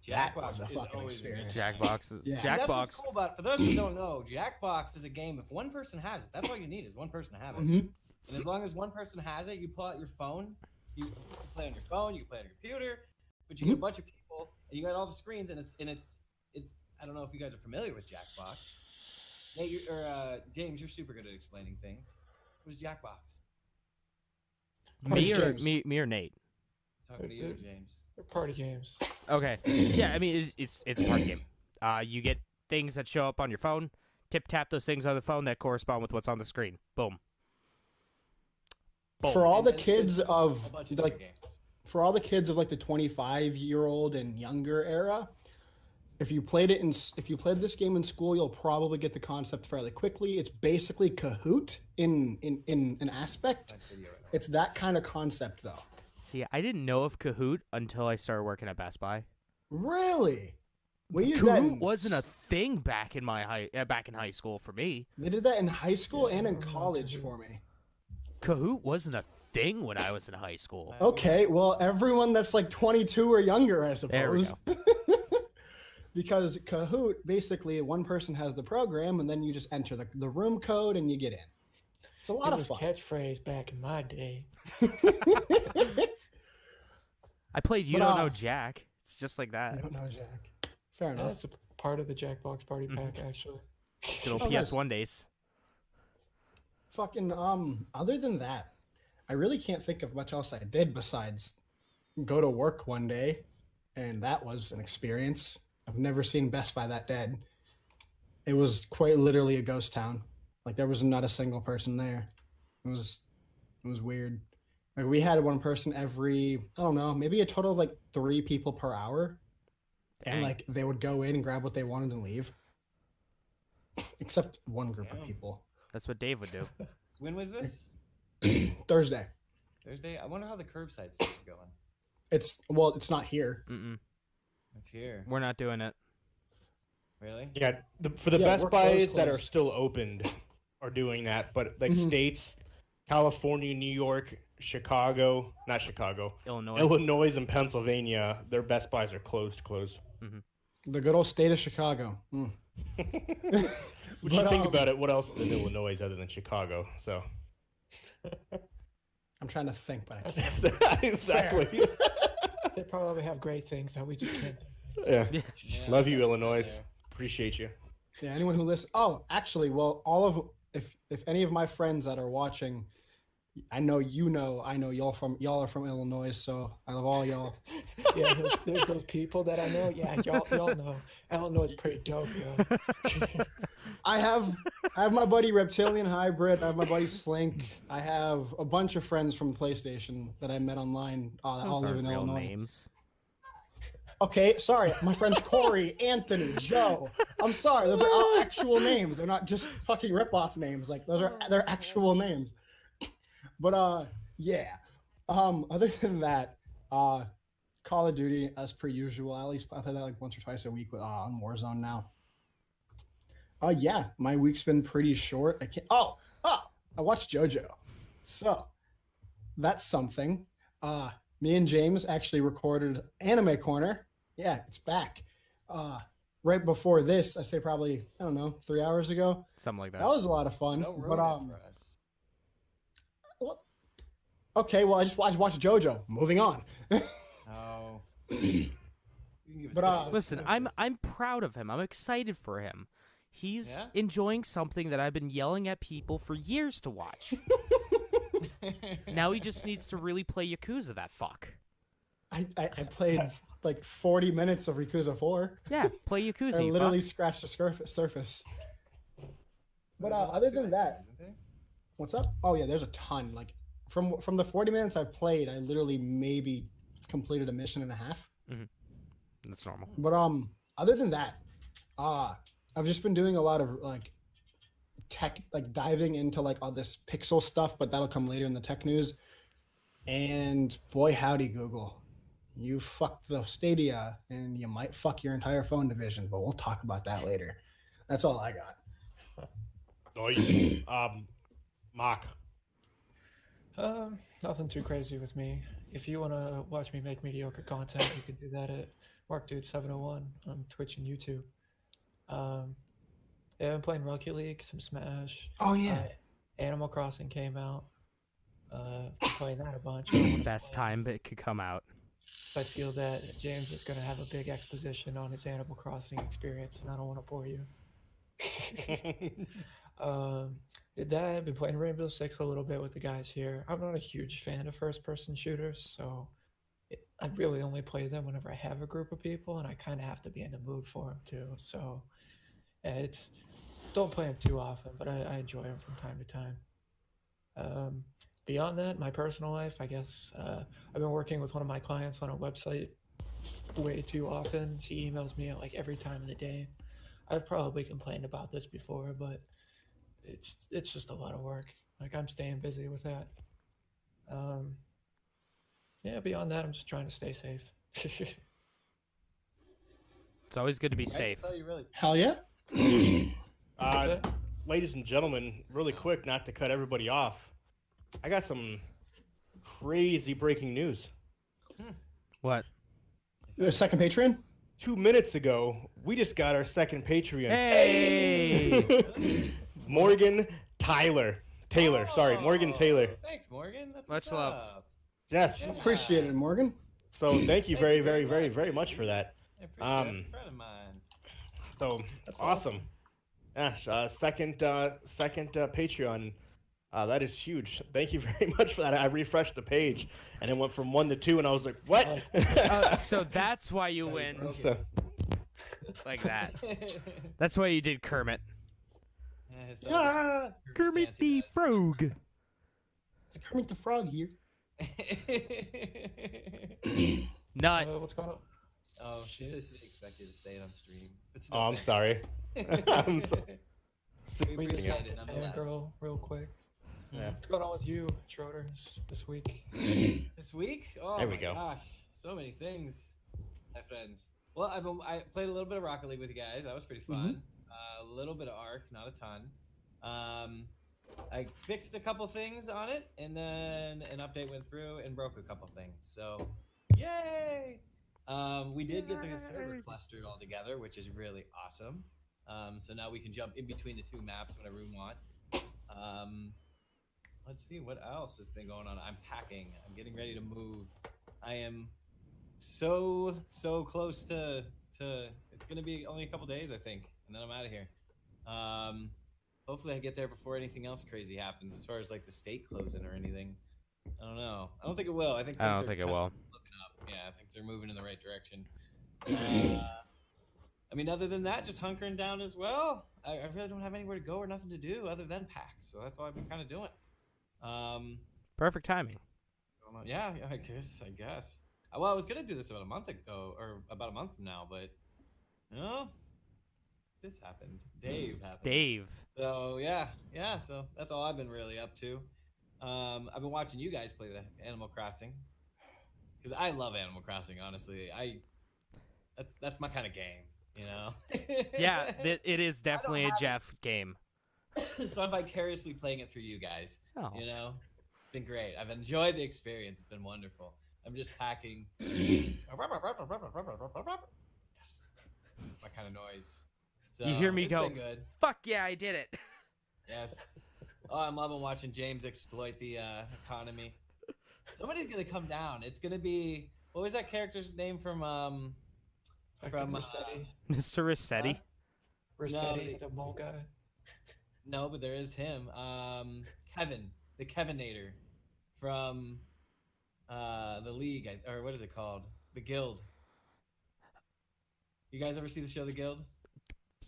That was a is fucking always a good experience. time. Jackbox is Yeah. See, that's what's Jackbox. cool about it. For those who don't know, Jackbox is a game. If one person has it, that's all you need is one person to have it. Mhm. And as long as one person has it, you pull out your phone. You can play on your phone. You can play on your computer. But you get a bunch of people, and you got all the screens, and it's. I don't know if you guys are familiar with Jackbox. Nate, James, you're super good at explaining things. What is Jackbox? Me or James. me or Nate? Talking to you, James. They're party games. Okay. Yeah, I mean it's a party game. You get things that show up on your phone. Tip tap those things on the phone that correspond with what's on the screen. Boom. Boom. For all And the then kids there's of a bunch of like different games. for all the kids of like the 25-year-old and younger era, if you played this game in school, you'll probably get the concept fairly quickly. It's basically Kahoot in an aspect. Video right now. It's that kind of concept though. See, I didn't know of Kahoot until I started working at Best Buy. Really? We used that Kahoot in- wasn't a thing back in back in high school for me. They did that in high school and in college for me. Kahoot wasn't a thing when I was in high school. Okay, well, everyone that's like 22 or younger, I There we suppose. Because Kahoot, basically, one person has the program, and then you just enter the room code and you get in. It's a lot It of was fun. catchphrase back in my day. I played You But, Don't Know Jack. It's just like I that. don't know, Jack. Fair Yeah, enough. it's a part of the Jackbox Party Pack, actually. Good old Oh, nice. PS1 days. Fucking other than that, I really can't think of much else I did besides go to work one day, and that was an experience. I've never seen Best Buy that dead. It was quite literally a ghost town. Like there was not a single person there. It was weird. Like we had one person every, I don't know, maybe a total of like 3 people per hour. And Dang. like they would go in and grab what they wanted and leave. Except one group of Damn. people. That's what Dave would do. When was this? Thursday. Thursday. I wonder how the curbside stuff's going. It's not here. Mm-mm. It's here. We're not doing it. Really? Yeah, for the Yeah, Best we're Buys that are closed. still opened are doing that, but like Mhm. states, California, New York, Chicago, not Chicago, Illinois. Illinois and Pennsylvania, their Best Buys are closed. The good old state of Chicago. Mm. What you But, think about it? What else is in Illinois other than Chicago? So I'm trying to think, but I can't. exactly. They probably have great things that we just can't. Yeah. Yeah. Yeah, Love you, yeah. Illinois. Appreciate you. Yeah, anyone who listens. Oh, actually, well, all of if any of my friends that are watching, I know y'all are from Illinois, so I love all y'all. Yeah, there's those people that I know. Yeah, y'all know. Illinois is pretty dope, yo. I have my buddy Reptilian Hybrid. I have my buddy Slink. I have a bunch of friends from PlayStation that I met online. That all Those live in aren't real Illinois. names. Okay, sorry. My friends Corey, Anthony, Joe. I'm sorry. Those are all actual names. They're not just fucking rip-off names. Like they're actual names. But yeah. Other than that, Call of Duty as per usual. At least I play that like once or twice a week with on Warzone now. Yeah, my week's been pretty short. I can't. I watched JoJo. So that's something. Me and James actually recorded Anime Corner. Yeah, it's back. Right before this, I say probably, I don't know, 3 hours ago. Something like that. That was a lot of fun. Don't But ruin it for us. okay, well I just watched JoJo. Moving on. Oh. You can give us But, cookies. Listen, I'm proud of him. I'm excited for him. He's Yeah? enjoying something that I've been yelling at people for years to watch. Now he just needs to really play Yakuza, that fuck. I played like 40 minutes of Yakuza 4. Yeah, play Yakuza, I you literally fuck. scratched the surface. But There's a lot other to than it, that, isn't there? what's up? Oh yeah, there's a ton. Like from the 40 minutes I played, I literally maybe completed a mission and a half. That's normal. But other than that, I've just been doing a lot of like tech, like diving into like all this pixel stuff, but that'll come later in the tech news. And boy howdy, Google, you fucked the Stadia, and you might fuck your entire phone division. But we'll talk about that later. That's all I got. Mock. Nothing too crazy with me. If you want to watch me make mediocre content, you can do that at MarkDude701 on Twitch and YouTube. Yeah, I'm playing Rocket League, some Smash. Oh yeah. Animal Crossing came out. Been playing that a bunch. I don't wanna Best spoil it. time it could come out. I feel that James is going to have a big exposition on his Animal Crossing experience, and I don't want to bore you. Did that. I've been playing Rainbow Six a little bit with the guys here. I'm not a huge fan of first-person shooters, so I really only play them whenever I have a group of people, and I kind of have to be in the mood for them too. So yeah, don't play them too often, but I enjoy them from time to time. Beyond that, my personal life, I guess, I've been working with one of my clients on a website way too often. She emails me at like every time of the day. I've probably complained about this before, but it's just a lot of work. Like I'm staying busy with that. Yeah, beyond that, I'm just trying to stay safe. It's always good to be Right? safe. That's all you really. Hell yeah. What's that? Ladies and gentlemen, really quick, not to cut everybody off. I got some crazy breaking news. What? Your second Patreon? 2 minutes ago, we just got our second Patreon. Hey! Morgan Taylor. Morgan Taylor. Thanks, Morgan. That's Much what's love. up. Yes. Yeah. Appreciate it, Morgan. So thank you very, very, very, very much for that. I appreciate it. That's a friend of mine. So That's awesome. Ash, second Patreon. That is huge. Thank you very much for that. I refreshed the page, and it went from 1 to 2, and I was like, "What?" So that's why you win So, like that. That's why you did Kermit. Kermit the Frog. It's Kermit the Frog here. Not. What's going on? Oh, she says she didn't expect you to stay on stream. But oh, I'm thanks. sorry. I'm so- We We just appreciate got it the nonetheless. fangirl real quick. Yeah. What's going on with you, Schroeder, this week? This week? Oh There we my go. gosh, so many things, my friends. Well, I played a little bit of Rocket League with you guys. That was pretty fun. A little bit of Ark, not a ton. I fixed a couple things on it, and then an update went through and broke a couple things. So, yay! We did get the server clustered all together, which is really awesome. So now we can jump in between the two maps whenever we want. Let's see what else has been going on. I'm packing. I'm getting ready to move. I am so close to. It's gonna be only a couple days, I think, and then I'm out of here. Hopefully I get there before anything else crazy happens, as far as like the state closing or anything. I don't know. I don't think it will. I think. I don't things are think it kind of will. looking up. Yeah, things are moving in the right direction. I mean, other than that, just hunkering down as well. I really don't have anywhere to go or nothing to do other than pack, so that's all I've been kind of doing. Perfect timing. Yeah, I guess. Well, I was gonna do this about a month ago, or about a month from now, but no, this happened. Dave happened. Dave. So yeah. So that's all I've been really up to. I've been watching you guys play the Animal Crossing because I love Animal Crossing. Honestly, that's my kind of game. You know. Yeah, it is definitely a have Jeff game. So I'm vicariously playing it through you guys. Oh. You know, it's been great. I've enjoyed the experience. It's been wonderful. I'm just packing. Yes, it's my kind of noise. So, You hear me it's go, been good. Fuck yeah, I did it. Yes. Oh, I'm loving watching James exploit the economy. Somebody's gonna come down. It's gonna be, what was that character's name from Fucking Mr. Rossetti. Rossetti, No, the mole guy. No, but there is him. Kevin, the Kevinator from the League, or what is it called? The Guild. You guys ever see the show The Guild?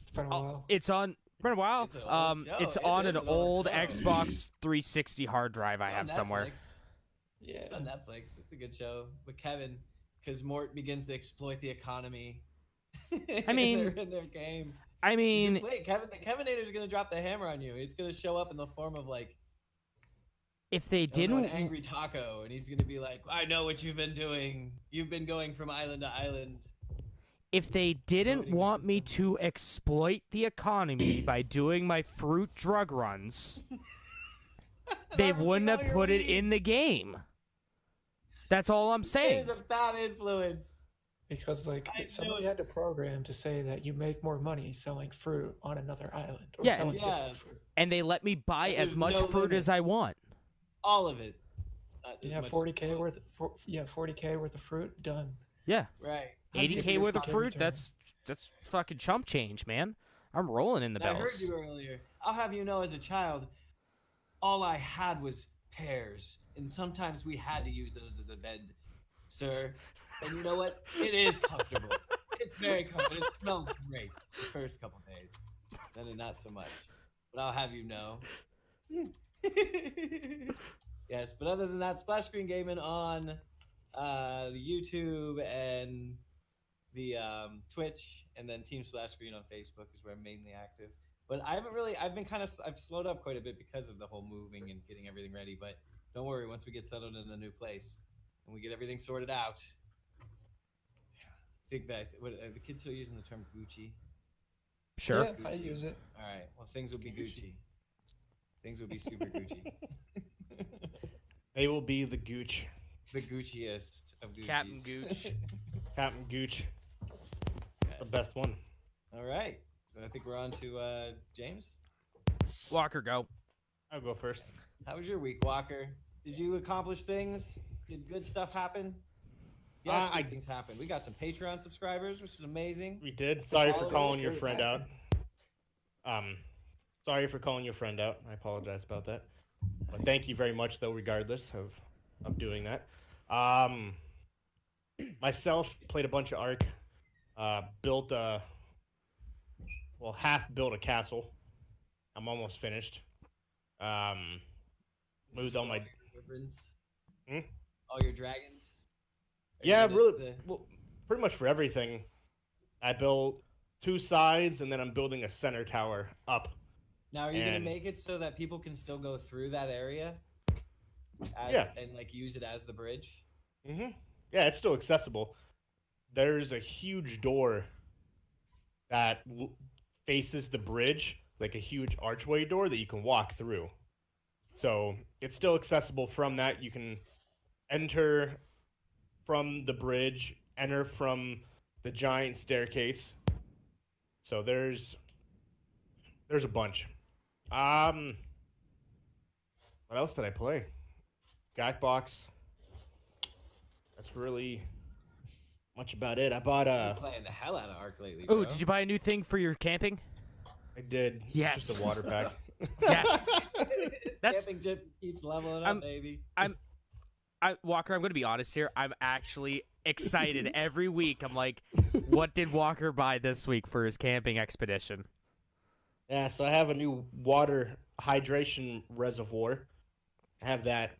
It's been a while. It's on. Been a while. It's an old show. It's It on is an an old old show. Xbox 360 hard drive I It's have on somewhere. Netflix. Yeah. It's on Netflix. It's a good show. But Kevin, because Mort begins to exploit the economy. I mean- in their game. I You mean, just wait, Kevin. The Kevinator's gonna drop the hammer on you. It's gonna show up in the form of like if they an didn't, angry taco, and he's gonna be like, "I know what you've been doing. You've been going from island to island." if they didn't Voting want me system. to exploit the economy by doing my fruit drug runs, they Harvesting wouldn't all have your put it in the weeds. game. That's all I'm It saying. is a bad influence. Because like I somebody know. had to program to say that you make more money selling fruit on another island. Or Yeah, selling different Yes, fruit. And they let me buy But as there's much no fruit limit. as I want. all of it. Not as Yeah, much- 40K worth. 40K worth of fruit done. Yeah, Right. 80K worth of 160K fruit. return. That's fucking chump change, man. I'm rolling in the And I heard bells. you earlier. I'll have you know, as a child, all I had was pears, and sometimes we had to use those as a bed, sir. And you know what? It is comfortable. It's very comfortable. It smells great the first couple days, then not so much. But I'll have you know. Yes, but other than that, Splash Screen Gaming on the YouTube and the Twitch, and then Team Splash Screen on Facebook is where I'm mainly active. But I haven't really, I've slowed up quite a bit because of the whole moving and getting everything ready. But don't worry, once we get settled in the new place and we get everything sorted out, I think that the kids still using the term Gucci. Sure. Yeah, I use it. All right, well, things will be Gucci. Things will be super Gucci. They will be the Gooch. The Gucciest of Gucci's. Captain Gooch. Captain Gooch. The Yes. best one. All right, so I think we're on to James. Walker, go. I'll go first. How was your week, Walker? Did you accomplish things? Did good stuff happen? Yes, I- good things happen. We got some Patreon subscribers, which is amazing. We did. Sorry for follow calling us your or friend tag out. Sorry for calling your friend out. I apologize about that. But thank you very much, though, regardless of doing that. Myself played a bunch of Ark. Built half built a castle. I'm almost finished. This is Moved for all my. your wyverns. Hmm? All your dragons. Are you Yeah, good at really. Well, pretty much for everything. I built 2 sides, and then I'm building a center tower up. Now, are you gonna and- make it so that people can still go through that area? Yeah. And like use it as the bridge. Mm-hmm. Yeah, it's still accessible. There's a huge door that faces the bridge, like a huge archway door that you can walk through. So it's still accessible from that. You can enter from the bridge, enter from the giant staircase. So there's a bunch. What else did I play? Jackbox. That's really much about it. I bought You're playing the hell out of Ark lately, Oh, bro. did you buy a new thing for your camping? I did. Yes. Just a water pack. Yes. It's That's- camping chip keeps leveling up, baby. Walker, I'm going to be honest here. I'm actually excited every week. I'm like, what did Walker buy this week for his camping expedition? Yeah, so I have a new water hydration reservoir. I have that.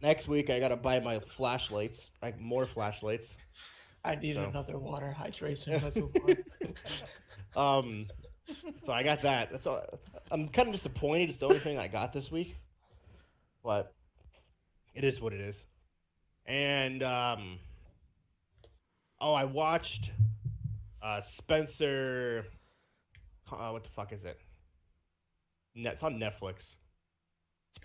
Next week, I gotta buy my flashlights, like more flashlights. I need So. another water hydration reservoir. So I got that. That's all. I'm kind of disappointed. It's the only thing I got this week, but it is what it is. And I watched Spencer. What the fuck is it? It's on Netflix.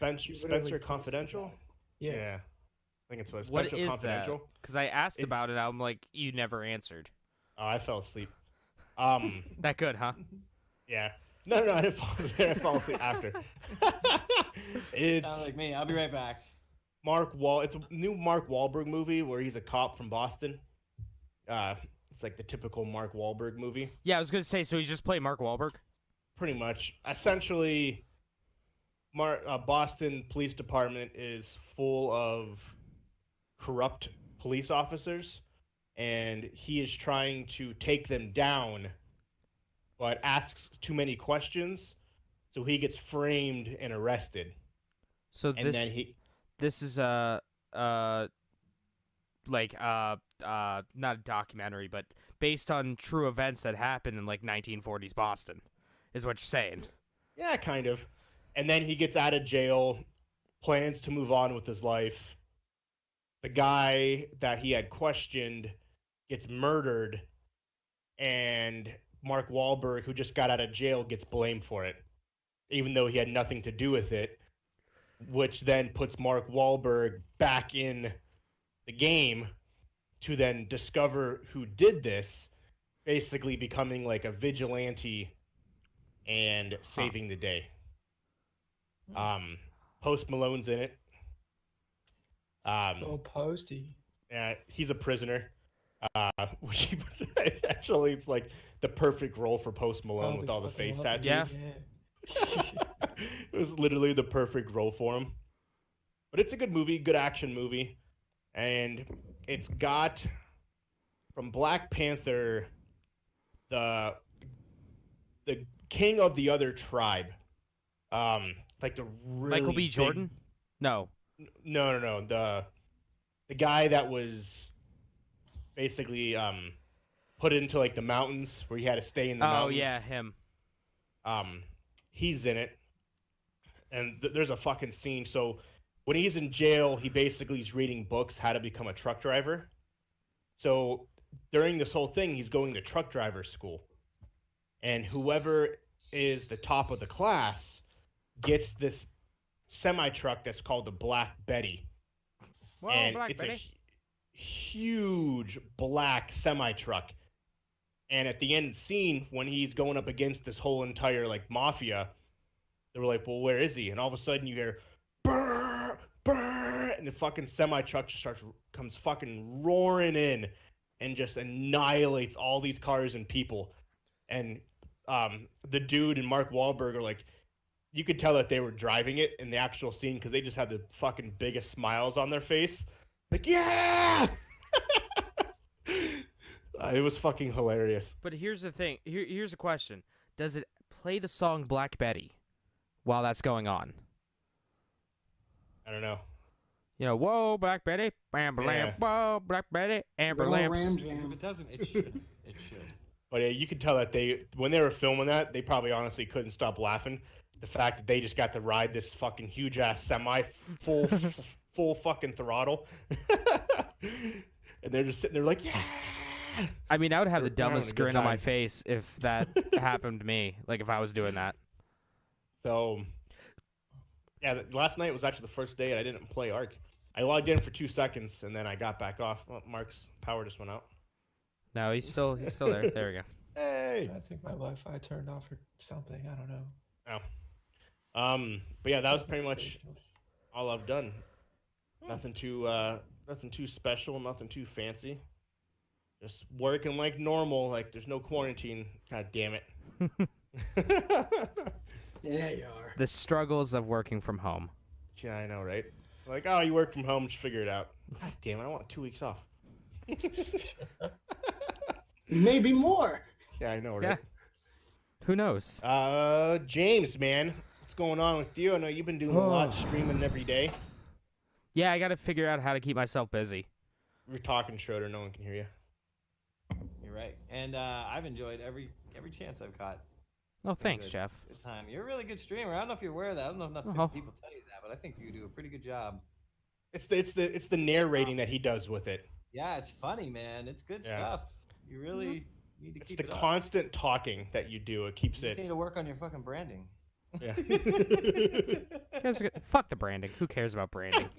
You literally Spencer posted Confidential. Yeah. I think it's what. What Spencer is that? Confidential. Because I asked It's- about it. I'm like, you never answered. Oh, I fell asleep. That good, huh? Yeah. No, I didn't fall asleep. I fell asleep after. It's Sounds like me. I'll be right back. It's a new Mark Wahlberg movie where he's a cop from Boston. It's like the typical Mark Wahlberg movie. Yeah, I was going to say, so he's just playing Mark Wahlberg? Pretty much. Essentially, Boston Police Department is full of corrupt police officers, and he is trying to take them down, but asks too many questions, so he gets framed and arrested. So And then this is not a documentary, but based on true events that happened in like 1940s Boston, is what you're saying. Yeah, kind of. And then he gets out of jail, plans to move on with his life. The guy that he had questioned gets murdered, and Mark Wahlberg, who just got out of jail, gets blamed for it, even though he had nothing to do with it, which then puts Mark Wahlberg back in the game to then discover who did this, basically becoming like a vigilante and saving the day. Post Malone's in it. Oh, Posty. He's a prisoner. Which actually it's like the perfect role for Post Malone Probably with all the fucking face love it. tattoos. Yeah. It was literally the perfect role for him. But it's a good movie, good action movie. And it's got from Black Panther the king of the other tribe. Like the really Michael B. big- Jordan? No. No. The guy that was basically put into like the mountains where he had to stay in the Oh, mountains. yeah, him. He's in it, and there's a fucking scene. So when he's in jail, he basically is reading books how to become a truck driver. So during this whole thing, he's going to truck driver school, and whoever is the top of the class gets this semi truck that's called the Black Betty. Well, And Black it's Betty. a huge black semi truck. And at the end scene, when he's going up against this whole entire like mafia, they were like, "Well, where is he?" And all of a sudden, you hear "Brr, brr," and and the fucking semi truck just comes fucking roaring in, and just annihilates all these cars and people. And the dude and Mark Wahlberg are like, you could tell that they were driving it in the actual scene because they just had the fucking biggest smiles on their face. Like, yeah! It was fucking hilarious. But here's the thing. Here's a question. Does it play the song Black Betty while that's going on? I don't know. You know, whoa, Black Betty, bam, Yeah. whoa, Black Betty, Amber Little Lamps. Ram If Jam. it doesn't, it should. It should. But yeah, you could tell that when they were filming that, they probably honestly couldn't stop laughing. The fact that they just got to ride this fucking huge ass semi full fucking throttle. And they're just sitting there like, yeah. I mean, I would have the They're having dumbest a good grin on my time. face if that happened to me. Like, if I was doing that. So, yeah, last night was actually the first day I didn't play Ark. I logged in for 2 seconds and then I got back off. Oh, Mark's power just went out. No, he's still there. There we go. Hey. I think my Wi-Fi turned off or something. I don't know. But yeah, that was pretty much all I've done. Nothing too special, nothing too fancy. Just working like normal, like there's no quarantine. God damn it. Yeah, you are. The struggles of working from home. Yeah, I know, right? Like, oh, you work from home, just figure it out. God damn it, I want 2 weeks off. Maybe more. Yeah, I know, Yeah. right? Who knows? James, man, what's going on with you? I know you've been doing a lot, streaming every day. Yeah, I got to figure out how to keep myself busy. We're talking, Schroeder. No one can hear you. You're right. And I've enjoyed every chance I've caught. Oh, thanks, Good. Jeff. Good time. You're a really good streamer. I don't know if you're aware of that. I don't know if enough Oh. people tell you that, but I think you do a pretty good job. It's the narrating that he does with it. Yeah, it's funny, man. It's good Yeah. stuff. You really need to It's keep the it up. constant talking that you do. It keeps You just it. need to work on your fucking branding. Yeah. You guys are fuck the branding. Who cares about branding?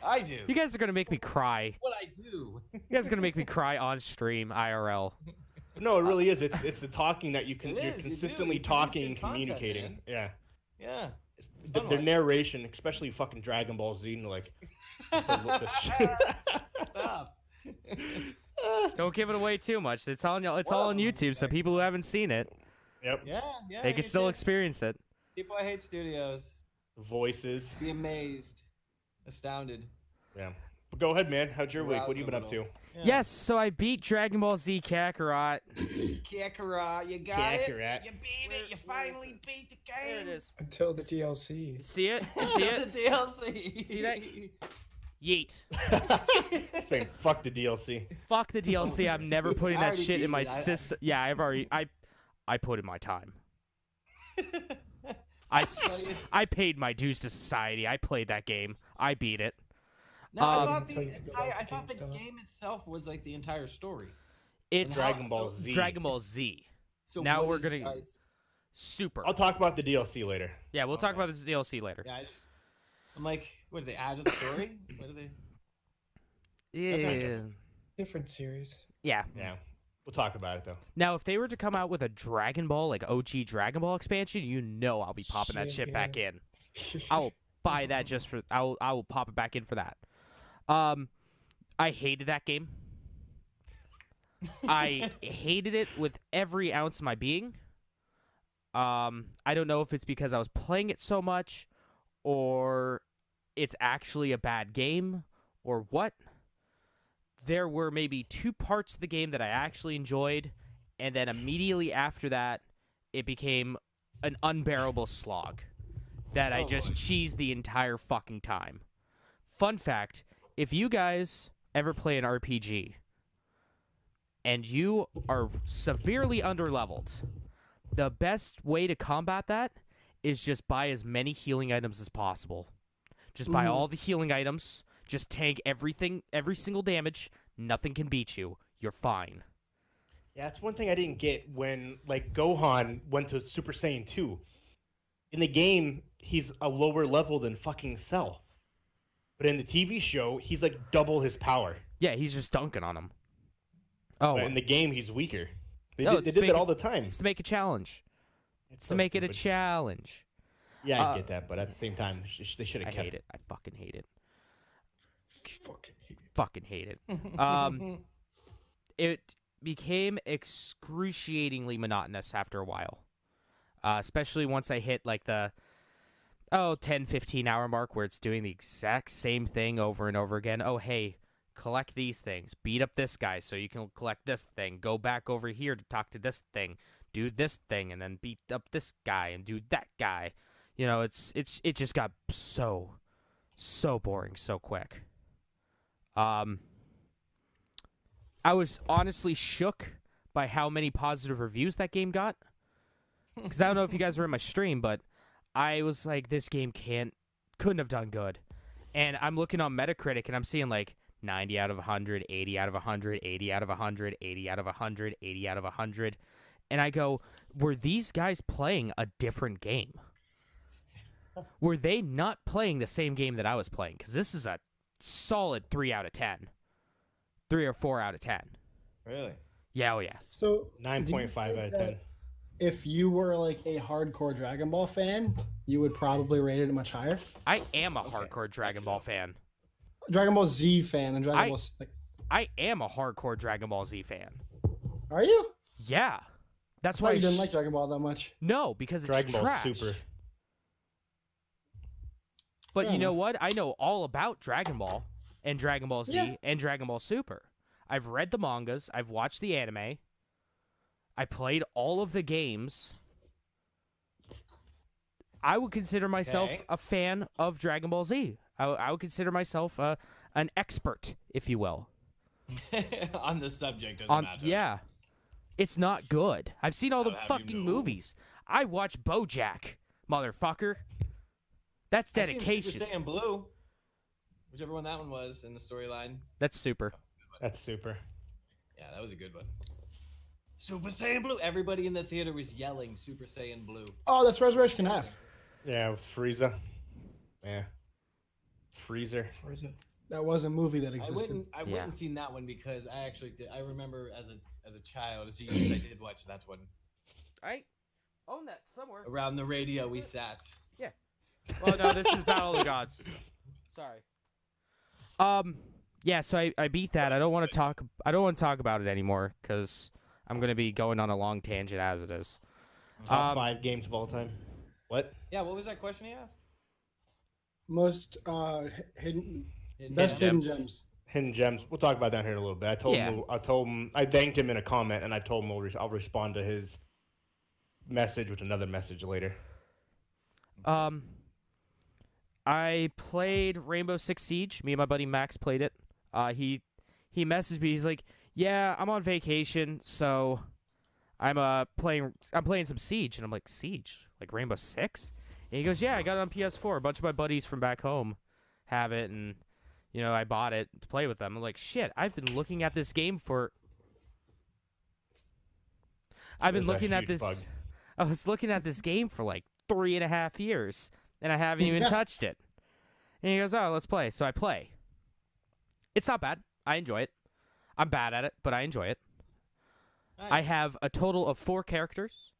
I do. You guys are gonna make me cry. What I do. You guys are gonna make me cry on stream, IRL. No, it really is. It's the talking that you can. It You're is, you do. consistently You produce talking good and content, communicating. man. Yeah. Yeah. It's The, fun their watching. narration, especially fucking Dragon Ball Z, and like. Stop. Don't give it away too much. It's all on. It's all on Whoa. YouTube, so people who haven't seen it, Yep. Yeah. they can you still should. experience it. People I Hate Studios. Voices. Be amazed. Astounded. Yeah. But go ahead, man. How's your week? Aroused What have you a been up to? little. Yeah. Yes, so I beat Dragon Ball Z Kakarot. Kakarot, you got Kakarot. it. You beat it. You finally beat the game. There it is. Until the DLC. You see it? You see it? the DLC. See that? Yeet. Saying fuck the DLC. Fuck the DLC. I'm never putting I that already shit in beat my it. system. Yeah, I put in my time. I paid my dues to society. I played that game. I beat it. No, I Um, thought Until you go back I to thought the GameStop. game itself was like the entire story. It's Dragon Ball so- Z. Dragon Ball Z. So Now what we're is- gonna- alright, Super. I'll talk about the DLC later. Yeah, we'll talk Okay. about this DLC later. yeah, I'm like, what did they add to the story? What did they? Yeah. Different series. Yeah. Yeah. We'll talk about it though. Now, if they were to come out with a Dragon Ball, like OG Dragon Ball expansion, you know I'll be popping that shit back in. I will buy that just for. I will pop it back in for that. I hated that game. I hated it with every ounce of my being. I don't know if it's because I was playing it so much, or it's actually a bad game, or what. There were maybe 2 parts of the game that I actually enjoyed, and then immediately after that, it became an unbearable slog that I Oh, just boy. cheesed the entire fucking time. Fun fact, if you guys ever play an RPG and you are severely underleveled, the best way to combat that is just buy as many healing items as possible. Just buy all the healing items, just tank everything, every single damage, nothing can beat you. You're fine. Yeah, it's one thing I didn't get when like Gohan went to Super Saiyan 2. In the game, he's a lower level than fucking Cell. But in the TV show, he's like double his power. Yeah, he's just dunking on him. Oh, But in the game, he's weaker. They No, did, they it's did make that it- all the time. it's to make a challenge. It's to so make it a stupid. challenge. Yeah, I uh, get that, but at the same time, they should I have kept hate it. I fucking hate it. Fucking hate it. Fucking hate it. It became excruciatingly monotonous after a while. Especially once I hit like the 10, 15 hour mark where it's doing the exact same thing over and over again. Oh, hey, collect these things. Beat up this guy so you can collect this thing. Go back over here to talk to this thing. Do this thing and then beat up this guy and do that guy. You know, it just got so boring so quick. I was honestly shook by how many positive reviews that game got. Because I don't know if you guys were in my stream, but I was like, this game couldn't have done good. And I'm looking on Metacritic and I'm seeing like 90 out of 100, 80 out of 100, 80 out of 100, 80 out of 100, 80 out of 100. And I go, were these guys playing a different game? Were they not playing the same game that I was playing? Because this is a solid 3 out of 10. 3 or 4 out of 10. Really? Yeah, oh yeah. So 9.5 out of 10. If you were like a hardcore Dragon Ball fan, you would probably rate it much higher. I am a hardcore Dragon Ball fan. Dragon Ball Z fan and Dragon Ball. I am a hardcore Dragon Ball Z fan. Are you? Yeah. That's Why why you didn't like Dragon Ball that much? No, because it's Dragon Ball trash. Super. But Fair you know enough. what? I know all about Dragon Ball and Dragon Ball Z Yeah. and Dragon Ball Super. I've read the mangas. I've watched the anime. I played all of the games. I would consider myself Okay. a fan of Dragon Ball Z. I would consider myself an expert, if you will. On the subject, doesn't matter. Yeah. It's not good. I've seen all the I'll have you fucking know. movies. I watch BoJack, motherfucker. That's I seen dedication. Super Saiyan Blue, whichever one that one was in the storyline. That's super. That's super. Yeah, that was a good one. Super Saiyan Blue. Everybody in the theater was yelling Super Saiyan Blue. Oh, that's Resurrection F. Yeah, with Frieza. Yeah. Freezer. Or is it? That was a movie that I existed. wouldn't Yeah. seen that one because I actually did. I remember as a child, as a youth, I did watch that one. I own that somewhere. Around the radio, we sat. Well, no, this is Battle of the Gods. Sorry. Yeah. So I beat that. I don't want to talk. I don't want to talk about it anymore because I'm gonna be going on a long tangent as it is. Top 5 games of all time. What? Yeah, what was that question he asked? Most hidden, Hidden best hidden gems. gems. Hidden gems. We'll talk about that here in a little bit. I told him. I thanked him in a comment, and I told him I'll respond to his message with another message later. I played Rainbow Six Siege. Me and my buddy Max played it. He messaged me. He's like, "Yeah, I'm on vacation, so I'm playing some Siege." And I'm like, "Siege? Like Rainbow Six?" And he goes, "Yeah, I got it on PS4. A bunch of my buddies from back home have it, and you know, I bought it to play with them." I'm like, "Shit, I've been looking at this game for." There's a huge bug. I was looking at this game for like 3.5 years, and I haven't even touched it. And he goes, "Oh, let's play." So I play. It's not bad. I enjoy it. I'm bad at it, but I enjoy it. I have a total of 4 characters.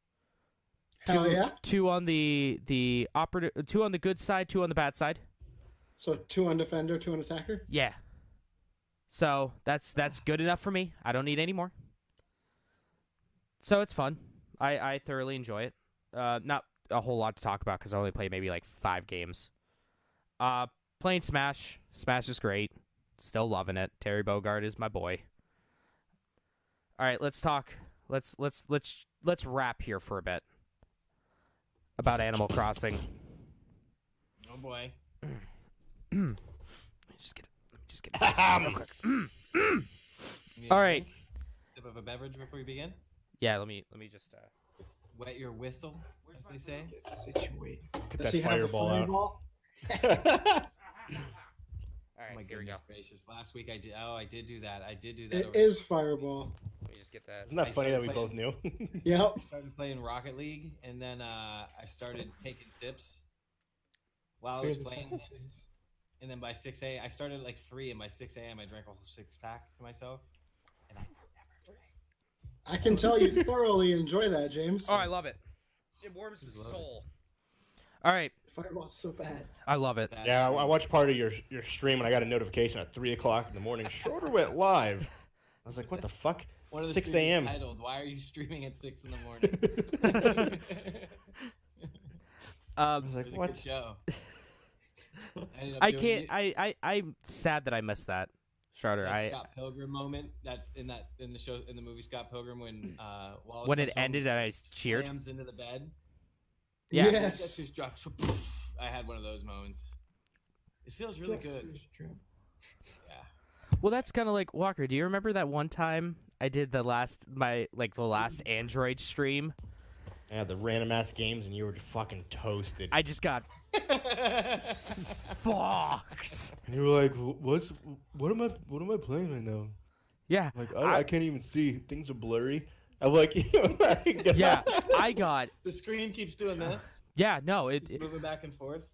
Hell yeah! 2 on the operative, 2 on the good side, 2 on the bad side. So 2 on defender, 2 on attacker. Yeah. So that's good enough for me. I don't need any more. So it's fun. I thoroughly enjoy it. Not a whole lot to talk about because I only played maybe like 5 games. Playing Smash. Smash is great. Still loving it. Terry Bogard is my boy. All right, let's talk. Let's wrap here for a bit about Animal Crossing. Oh boy. Let me just get this real quick. You need All a right. drink? Sip of a beverage before you begin. Yeah, let me just. Wet your whistle, as they say. Situate. Get Does that he have the fireball out. fireball? All Oh my right, here we go. goodness gracious! Last week I did. Oh, I did do that. I did do that. It over- is fireball. Let me just get that. Isn't that I funny that we started both knew? Yep. I started playing Rocket League, and then I started taking sips while I was Clear the playing. sentences. And then by 6 a.m., I started at like 3, and by 6 a.m., I drank a whole 6-pack to myself. And I never drank. I can tell you thoroughly enjoy that, James. Oh, I love it. It warms the Just love it. soul. All right, Fireball's so bad. I love it. That Yeah, I stream. watched part of your stream and I got a notification at 3 o'clock in the morning. Schroeder went live. I was like, what the fuck? One of the 6 streams is a.m. titled, "Why are you streaming at 6 in the morning?" I was It like, was a what? good show. ended up I doing can't. it. I'm sad that I missed that, Schroeder. That Scott Pilgrim moment. That's in the show in the movie Scott Pilgrim when Wallace When it comes home ended and I cheered. slams into the bed. Yeah. That's Yes. his drop. I had one of those moments. It feels really good. Yeah. Well, that's kind of like Walker. Do you remember that one time I did the last Android stream? Yeah, the random ass games and you were fucking toasted. I just got fucked. And you were like, what am I playing right now? Yeah. Like, I- I can't even see. Things are blurry. I'm like, Yeah. I got. The screen keeps doing this. Yeah. No. It's moving back and forth.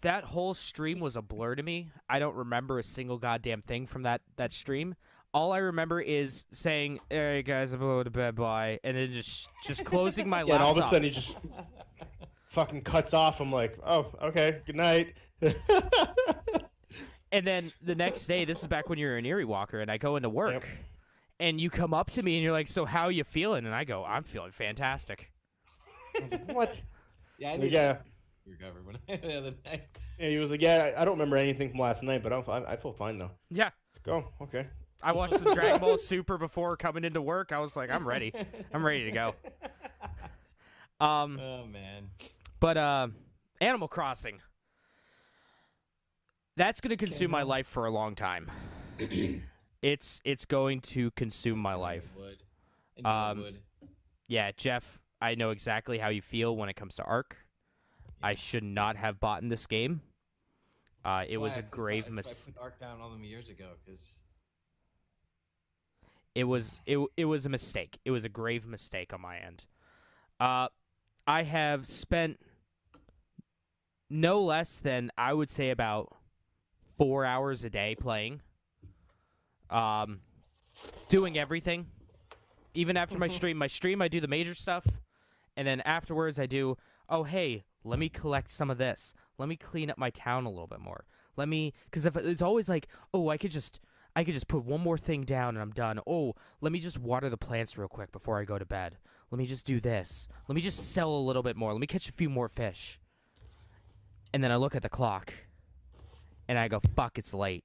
That whole stream was a blur to me. I don't remember a single goddamn thing from that stream. All I remember is saying, "Hey guys, I'm going to bed, bye," and then just closing my Yeah, and all laptop. of a sudden he just fucking cuts off. I'm like, oh, okay, good night. And then the next day, this is back when you were an Erie Walker, and I go into work, Yep. and you come up to me and you're like, "So how you feeling?" And I go, "I'm feeling fantastic." What? Yeah, I Like, need yeah. to recover when the other night. Yeah, he was like, yeah, I don't remember anything from last night, but I feel fine now. Yeah. Go, okay. I watched the Dragon Ball Super before coming into work. I was like, I'm ready. I'm ready to go. Oh man. But Animal Crossing. That's going to consume my life for a long time. It's going to consume my life. I knew it Um, would. Yeah, Jeff, I know exactly how you feel when it comes to Ark. I should not have bought in this game. That's It was why a grave I mistake. put Ark down all them years ago because It was a mistake. It was a grave mistake on my end. I have spent no less than, I would say, about 4 hours a day playing. Doing everything. Even after my stream, I do the major stuff, and then afterwards I do, oh hey, let me collect some of this. Let me clean up my town a little bit more. Because if it's always like, oh, I could just put one more thing down and I'm done. Oh, let me just water the plants real quick before I go to bed. Let me just do this. Let me just sell a little bit more. Let me catch a few more fish. And then I look at the clock, and I go, fuck, it's late.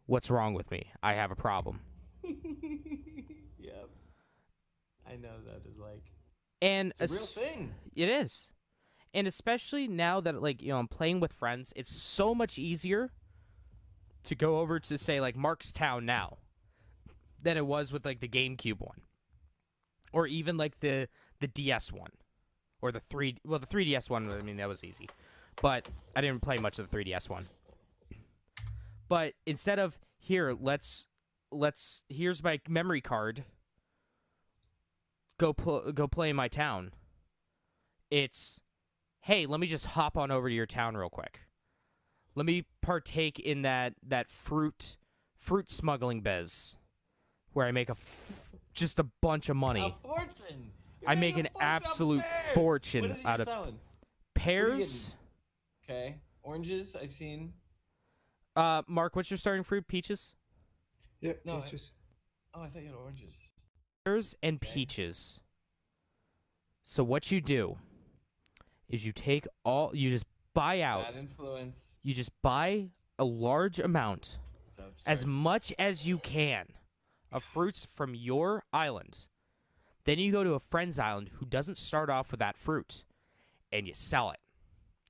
What's wrong with me? I have a problem. Yep. I know that is like And it's a real thing. It is. And especially now that, like, I'm playing with friends, it's so much easier to go over to, say, like, Mark's Town now than it was with, like, the GameCube one. Or even, like, the DS one. Or the 3DS one, I mean, that was easy. But I didn't play much of the 3DS one. But instead of, here, here's my memory card, go play in my town. It's, hey, let me just hop on over to your town real quick. Let me partake in that fruit smuggling biz, where I make just a bunch of money. A fortune. I make an absolute fortune What is it out you're of selling? pears. Okay, oranges I've seen. Mark, what's your starting fruit? Peaches, Yep. No, peaches. Oh, I thought you had oranges. pears, and Okay. peaches. So what you do is you just buy out. Bad influence. You just buy a large amount, That's how it as starts. much as you can, of fruits from your island. Then you go to a friend's island who doesn't start off with that fruit, and you sell it.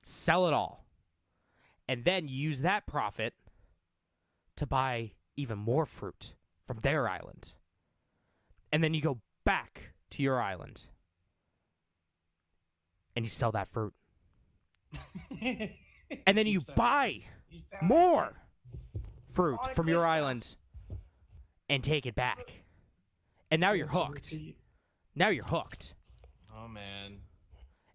Sell it all. And then you use that profit to buy even more fruit from their island. And then you go back to your island, and you sell that fruit. And then you sell- buy you sell more fruit All the from good your stuff. island and take it back. And now you're Rinse and hooked. repeat. Now you're hooked. Oh man.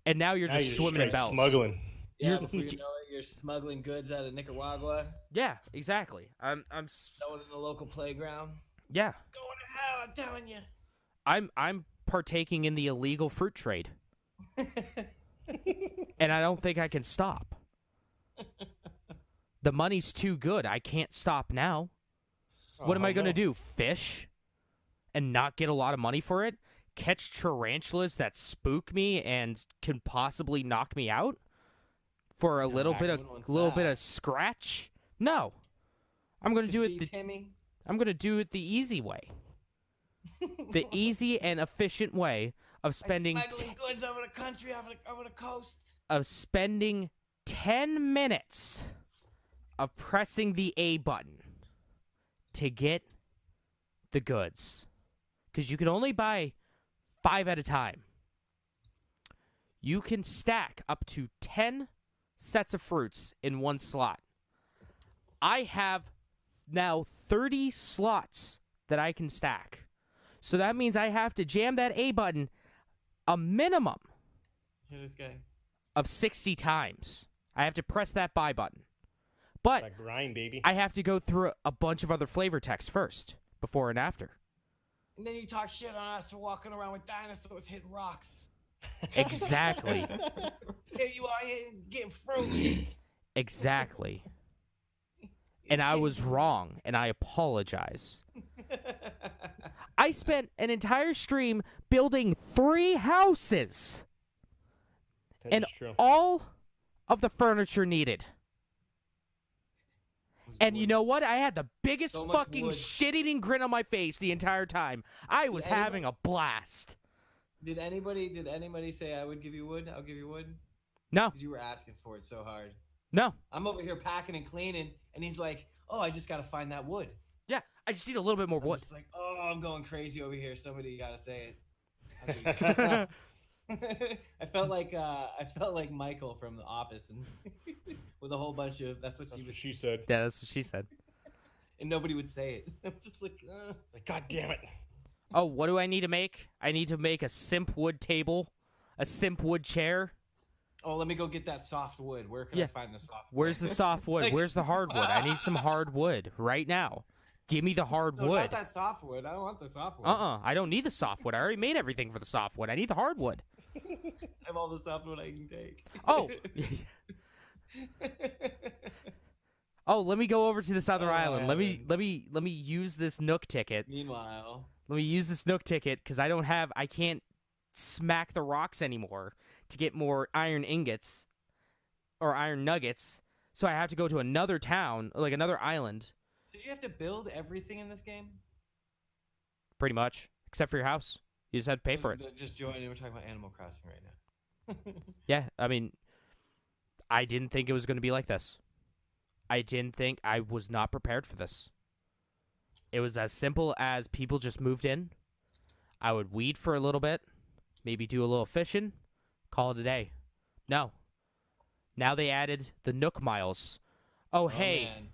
And now you're Now just swimming in straight bells. smuggling. Yeah, You're- before you know it, you're smuggling goods out of Nicaragua, Yeah, exactly. selling in the local playground. Yeah. Going to hell, I'm telling you. I'm partaking in the illegal fruit trade. And I don't think I can stop. The money's too good. I can't stop now. What am I going to do? Fish? And not get a lot of money for it? Catch tarantulas that spook me and can possibly knock me out? For a little bit of scratch? No. I'm going to do it I'm going to do it the easy way. The easy and efficient way of spending Smuggling goods over the country, over the coast. of spending 10 minutes of pressing the A button to get the goods. Because you can only buy 5 at a time. You can stack up to 10 sets of fruits in one slot. I have now 30 slots that I can stack. So that means I have to jam that A button a minimum Hear this guy. of 60 times. I have to press that buy button. But That grind, baby. I have to go through a bunch of other flavor text first, before and after. And then you talk shit on us for walking around with dinosaurs hitting rocks. Exactly. Here you are getting fruit. Exactly. And I was wrong, and I apologize. I spent an entire stream building 3 houses. That And is true. all of the furniture needed. And you know what? I had the biggest So much fucking wood. shit-eating grin on my face the entire time. I was anybody- having a blast. Did anybody say I would give you wood? I'll give you wood? No, Because you were asking for it so hard. no. I'm over here packing and cleaning, and he's like, "Oh, I just gotta find that wood." Yeah, I just need a little bit more I'm wood. just like, "Oh, I'm going crazy over here. Somebody gotta say it." I felt like Michael from The Office, and with a whole bunch of that's what That's she what was, she said. Yeah, that's what she said. and nobody would say it. I'm just like, Like, God damn it. Oh, what do I need to make? I need to make a simp wood table, a simp wood chair. "Oh, let me go get that soft wood. Where can Yeah. I find the soft wood?" Where's the soft wood? Like- Where's the hardwood? I need some hardwood right now. Give me the No, hardwood. not that softwood. I don't want the softwood. I don't need the softwood. I already made everything for the softwood. I need the hardwood. I have all the softwood I can take. Oh. Oh, let me go over to this other Oh, island. Let me islands. let me use this Nook ticket. Meanwhile, Let me use this Nook ticket because I can't smack the rocks anymore to get more iron ingots or iron nuggets. So I have to go to another town, like another island, so you have to build everything in this game. pretty much, except for your house. You just have to pay for it. Just join in. We're talking about Animal Crossing right now. Yeah, I mean, I didn't think it was going to be like this. I was not prepared for this. It was as simple as people just moved in. I would weed for a little bit, maybe do a little fishing, call it a day. No. Now they added the Nook miles. Oh, hey, man.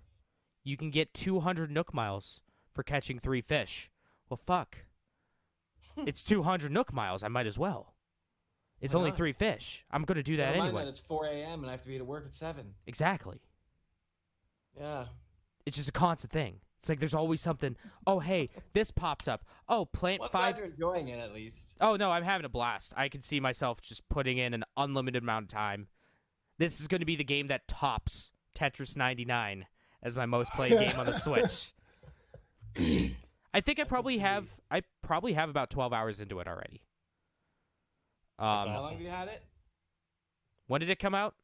you can get 200 Nook miles for catching 3 fish. Well, fuck. It's 200 Nook miles. I might as well. It's Why only not? 3 fish. I'm going to do that Never mind anyway. that it's 4 a.m. and I have to be at work at 7. Exactly. Yeah. It's just a constant thing. It's like there's always something. Oh, hey, this pops up. Oh, plant Well, I'm glad 5. you're enjoying it at least. Oh, no, I'm having a blast. I can see myself just putting in an unlimited amount of time. This is going to be the game that tops Tetris 99 as my most played game on the Switch. I think I probably have about 12 hours into it already. How awesome. long have you had it? When did it come out?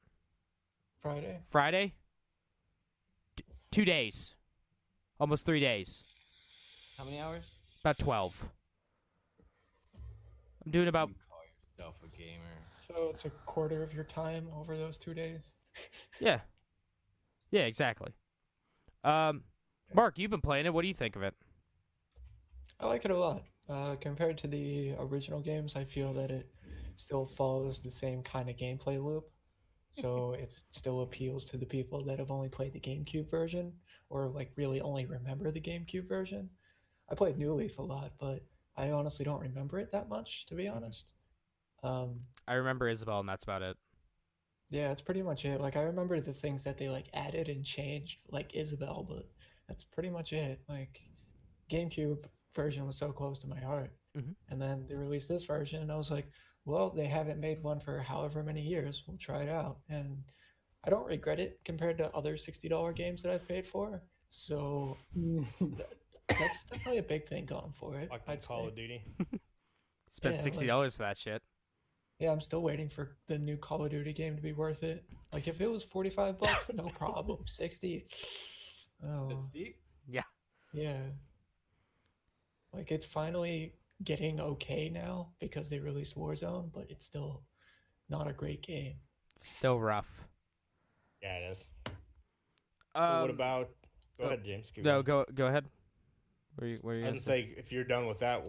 Friday. Friday? 2 days. Almost 3 days. How many hours? About 12. I'm doing about You call yourself a gamer? So it's a quarter of your time over those 2 days. Yeah. Yeah, exactly. Mark, you've been playing it. What do you think of it? I like it a lot. Compared to the original games, I feel that it still follows the same kind of gameplay loop. So it still appeals to the people that have only played the GameCube version or like really only remember the GameCube version. I played New Leaf a lot, but I honestly don't remember it that much, to be honest. I remember Isabel, and that's about it. Yeah, it's pretty much it. Like I remember the things that they like added and changed, like Isabel, but that's pretty much it. Like GameCube version was so close to my heart. Mhm. And then they released this version and I was like, well, they haven't made one for however many years. We'll try it out. And I don't regret it compared to other $60 games that I've paid for. So that's definitely a big thing going for it. Fucking I'd Call say. of Duty. Spent Yeah, $60 for that shit. Yeah, I'm still waiting for the new Call of Duty game to be worth it. Like if it was $45, no problem. 60. Oh, It's deep. yeah. Like it's finally getting okay now because they released Warzone, but it's still not a great game. Still rough. Yeah, it is. So what about? Go oh, ahead, James. Keep No, going. go ahead. What are you I gonna didn't say if you're done with that.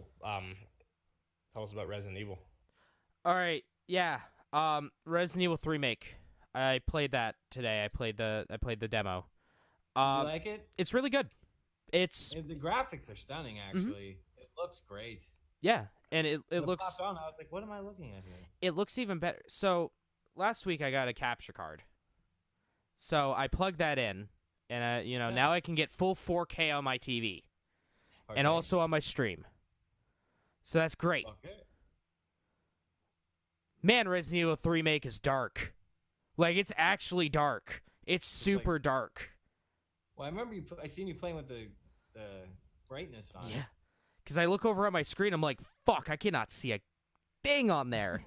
Tell us about Resident Evil. All right, yeah. Resident Evil 3 remake. I played that today. I played the demo. Did you like it? It's really good. It's The graphics are stunning. Actually, it looks great. yeah, and it When looks popped on, I was like, "What am I looking at here?" it looks even better. So last week I got a capture card, so I plugged that in, and Yeah. now I can get full 4K on my TV and Okay. also on my stream. So that's great. Okay. Man, Resident Evil 3 remake is dark. Like it's actually dark. It's like- super dark. Well, I remember I seen you playing with the brightness on. Yeah. Because I look over at my screen, I'm like, fuck, I cannot see a thing on there.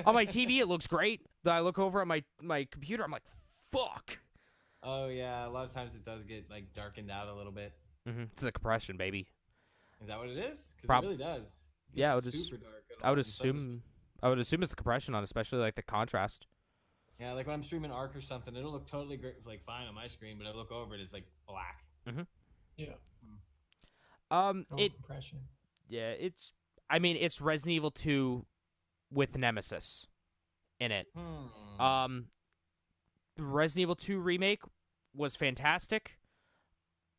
On my TV, it looks great. Then I look over at my computer, I'm like, fuck. Oh yeah, a lot of times it does get like darkened out a little bit. It's the compression, baby. Is that what it is? Because Prob- it really does. Yeah, I It's would just- super dark. I would on some- assume it's the compression on, especially like the contrast. Yeah, like when I'm streaming Ark or something, it'll look totally great, like fine on my screen, but I look over it, it's like black. Yeah. No No compression. Yeah, it's Resident Evil 2 with Nemesis in it. The Resident Evil 2 remake was fantastic.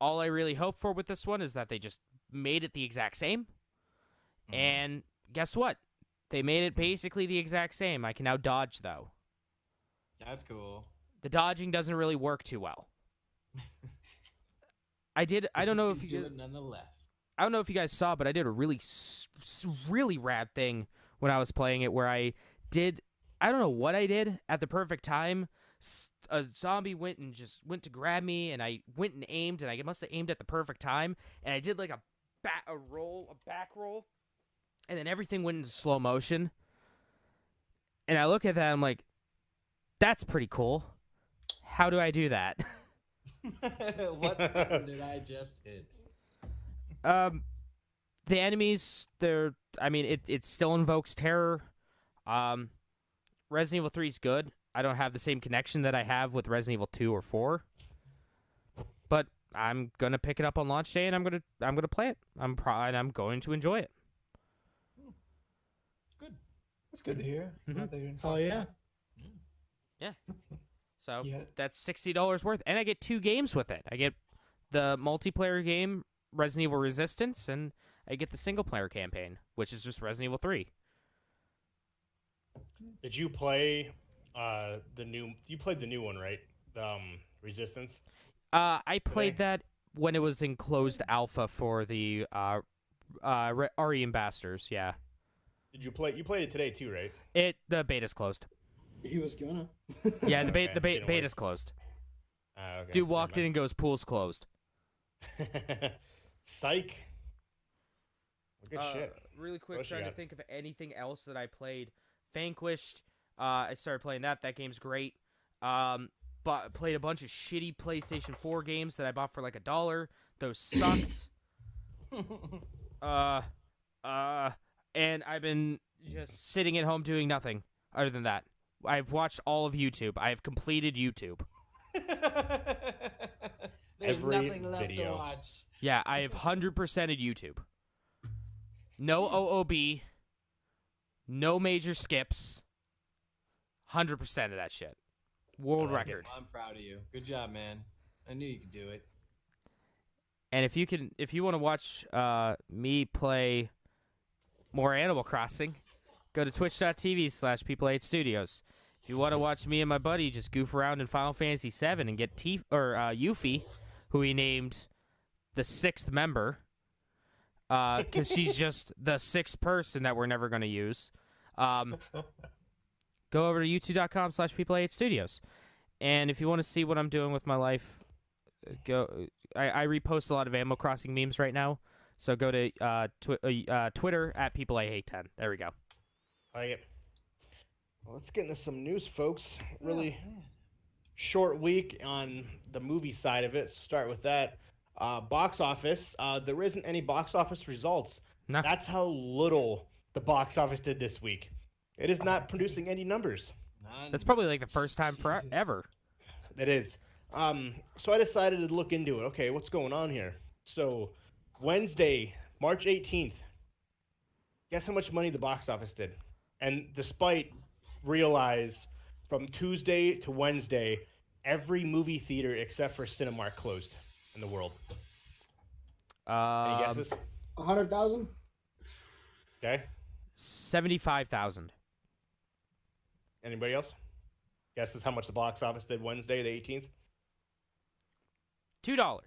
All I really hope for with this one is that they just made it the exact same. And guess what? They made it basically the exact same. I can now dodge, though. That's cool. The dodging doesn't really work too well. I don't know if you do guys, it nonetheless. I don't know if you guys saw, but I did a really really rad thing when I was playing it where I don't know what I did at the perfect time. A zombie went to grab me, and I went and aimed, and I must have aimed at the perfect time, and I did like a back roll, and then everything went into slow motion. And I look at that, I'm like, that's pretty cool. How do I do that? What button did I just hit? The enemies, it still invokes terror. Resident Evil 3 is good. I don't have the same connection that I have with Resident Evil 2 or 4. But I'm gonna pick it up on launch day, and I'm gonna play it. I'm going to enjoy it. Good. That's good to hear. Mhm. Glad they didn't Oh fuck yeah. So Yeah. that's $60 worth, and I get 2 games with it. I get the multiplayer game Resident Evil Resistance, and I get the single player campaign, which is just Resident Evil 3. Did you play the new? You played the new one, right? The Resistance. I played that when it was in closed alpha for the RE Ambassadors. Yeah, Did you play? You played it today too, right? the beta's closed. He was gonna. Yeah, Okay, didn't work. beta's closed. Okay, Dude walked in and goes, "Pool's closed." Psych. Good shit. Really quick, What else you trying to got? think of anything else that I played. Vanquished. I started playing that. That game's great. But played a bunch of shitty PlayStation 4 games that I bought for like $1. Those sucked. And I've been just sitting at home doing nothing other than that. I've watched all of YouTube. I have completed YouTube. There's Every nothing left to video. watch. Yeah, I have 100%ed YouTube. No OOB. No major skips. 100% of that shit. World I like it. record. I'm proud of you. Good job, man. I knew you could do it. And if you want to watch me play more Animal Crossing, go to twitch.tv/People8Studios. If you want to watch me and my buddy just goof around in Final Fantasy VII and get Yuffie, who he named the 6th member, because she's just the 6th person that we're never going to use. Go over to youtube.com/people8studios. And if you want to see what I'm doing with my life, I repost a lot of Animal Crossing memes right now. So go to Twitter @peopleIHate10. There we go. All right. Well, let's get into some news, folks. Really short week on the movie side of it. So start with that. Box office. There isn't any box office results. No. That's how little the box office did this week. It is not producing any numbers. That's probably like the first time Jesus. ever. It is. So I decided to look into it. Okay, what's going on here? So Wednesday, March 18th. Guess how much money the box office did? And despite realize from Tuesday to Wednesday, every movie theater except for Cinemark closed in the world. Any guesses? 100,000. Okay. 75,000. Anybody else? Guesses how much the box office did Wednesday, the 18th? $2.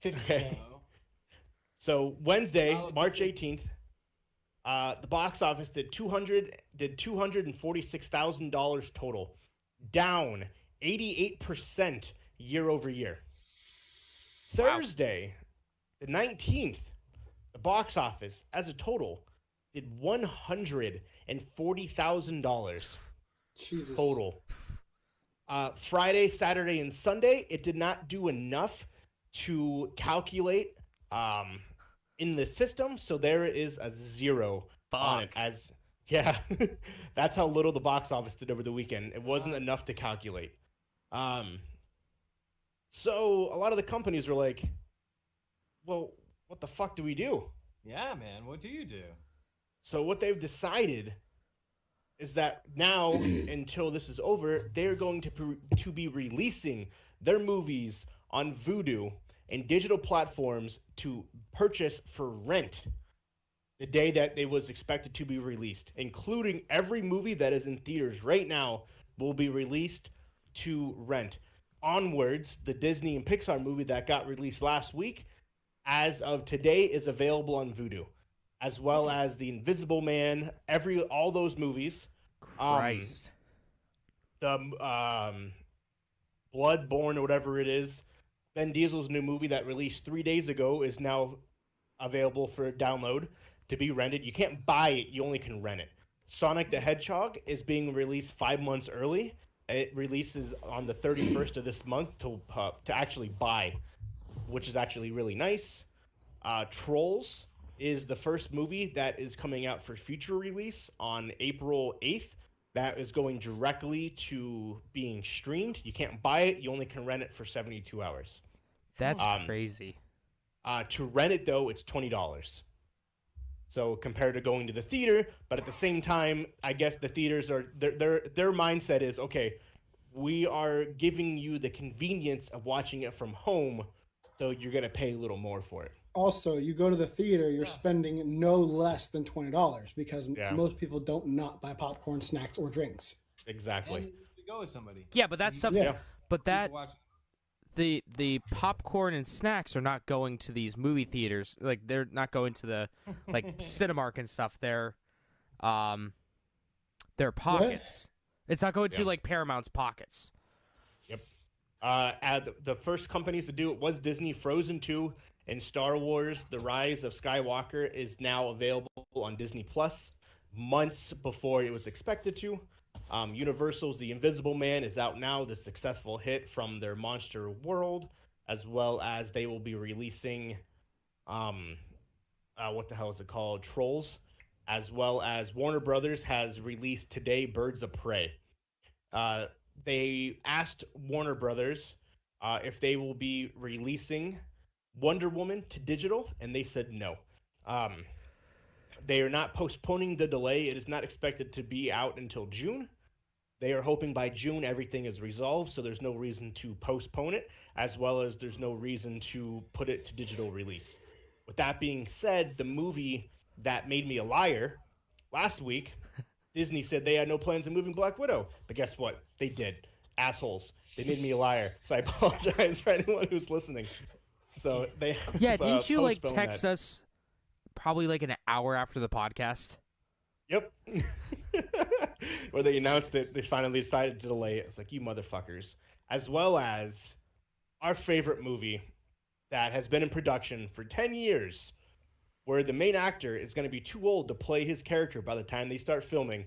50K. So Wednesday, Oh, March 18th, the box office did $246,000 total, down 88% year over year. Wow. Thursday, the 19th, the box office as a total did $140,000 Jesus. total. Friday, Saturday, and Sunday, it did not do enough to calculate in the system, so there is a 0 on it. Fuck. That's how little the box office did over the weekend. It wasn't enough to calculate. So a lot of the companies were like, well, what the fuck do we do? Yeah, man. What do you do? So what they've decided is that now, until this is over, they're going to be releasing their movies on Vudu and digital platforms to purchase for rent the day that they was expected to be released, including every movie that is in theaters right now will be released to rent. Onwards, the Disney and Pixar movie that got released last week, as of today, is available on Vudu, as well as The Invisible Man, all those movies. Christ. The Bloodborne or whatever it is, Vin Diesel's new movie that released 3 days ago is now available for download to be rented. You can't buy it, you only can rent it. Sonic the Hedgehog is being released 5 months early. It releases on the 31st of this month to actually buy, which is actually really nice. Trolls is the first movie that is coming out for future release on April 8th. That is going directly to being streamed. You can't buy it. You only can rent it for 72 hours. That's crazy. To rent it, though, it's $20. So compared to going to the theater, but at the same time, I guess the theaters are their mindset is, okay, we are giving you the convenience of watching it from home, so you're gonna pay a little more for it. Also, you go to the theater, you're spending no less than $20 because Yeah. most people don't not buy popcorn, snacks, or drinks. Exactly. And you go with somebody. Yeah, but that stuff. Yeah. But that People watch- the popcorn and snacks are not going to these movie theaters. Like they're not going to the like Cinemark and stuff. They're their pockets. It's not going to Yeah. like Paramount's pockets. The first companies to do it was Disney. Frozen 2 and Star Wars: The Rise of Skywalker is now available on Disney Plus, months before it was expected to. Universal's The Invisible Man is out now, the successful hit from their Monster World, as well as they will be releasing, what the hell is it called? Trolls, as well as Warner Brothers has released today Birds of Prey. They asked Warner Brothers if they will be releasing Wonder Woman to digital, and they said no. They are not postponing the delay. It is not expected to be out until June. They are hoping by June everything is resolved, so there's no reason to postpone it, as well as there's no reason to put it to digital release. With that being said, the movie that made me a liar last week, Disney said they had no plans of moving Black Widow. But guess what? They did. Assholes. They made me a liar. So I apologize for anyone who's listening. So they Yeah, didn't you like postponed text that. us probably like an hour after the podcast? Yep. where they announced that they finally decided to delay it. It's like, you motherfuckers. As well as our favorite movie that has been in production for 10 years, where the main actor is going to be too old to play his character by the time they start filming.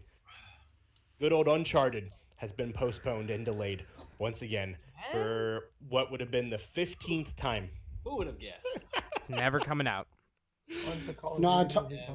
Good old Uncharted has been postponed and delayed once again for what would have been the 15th time. Who would have guessed? It's never coming out. When's the Call of No, Duty movie yeah.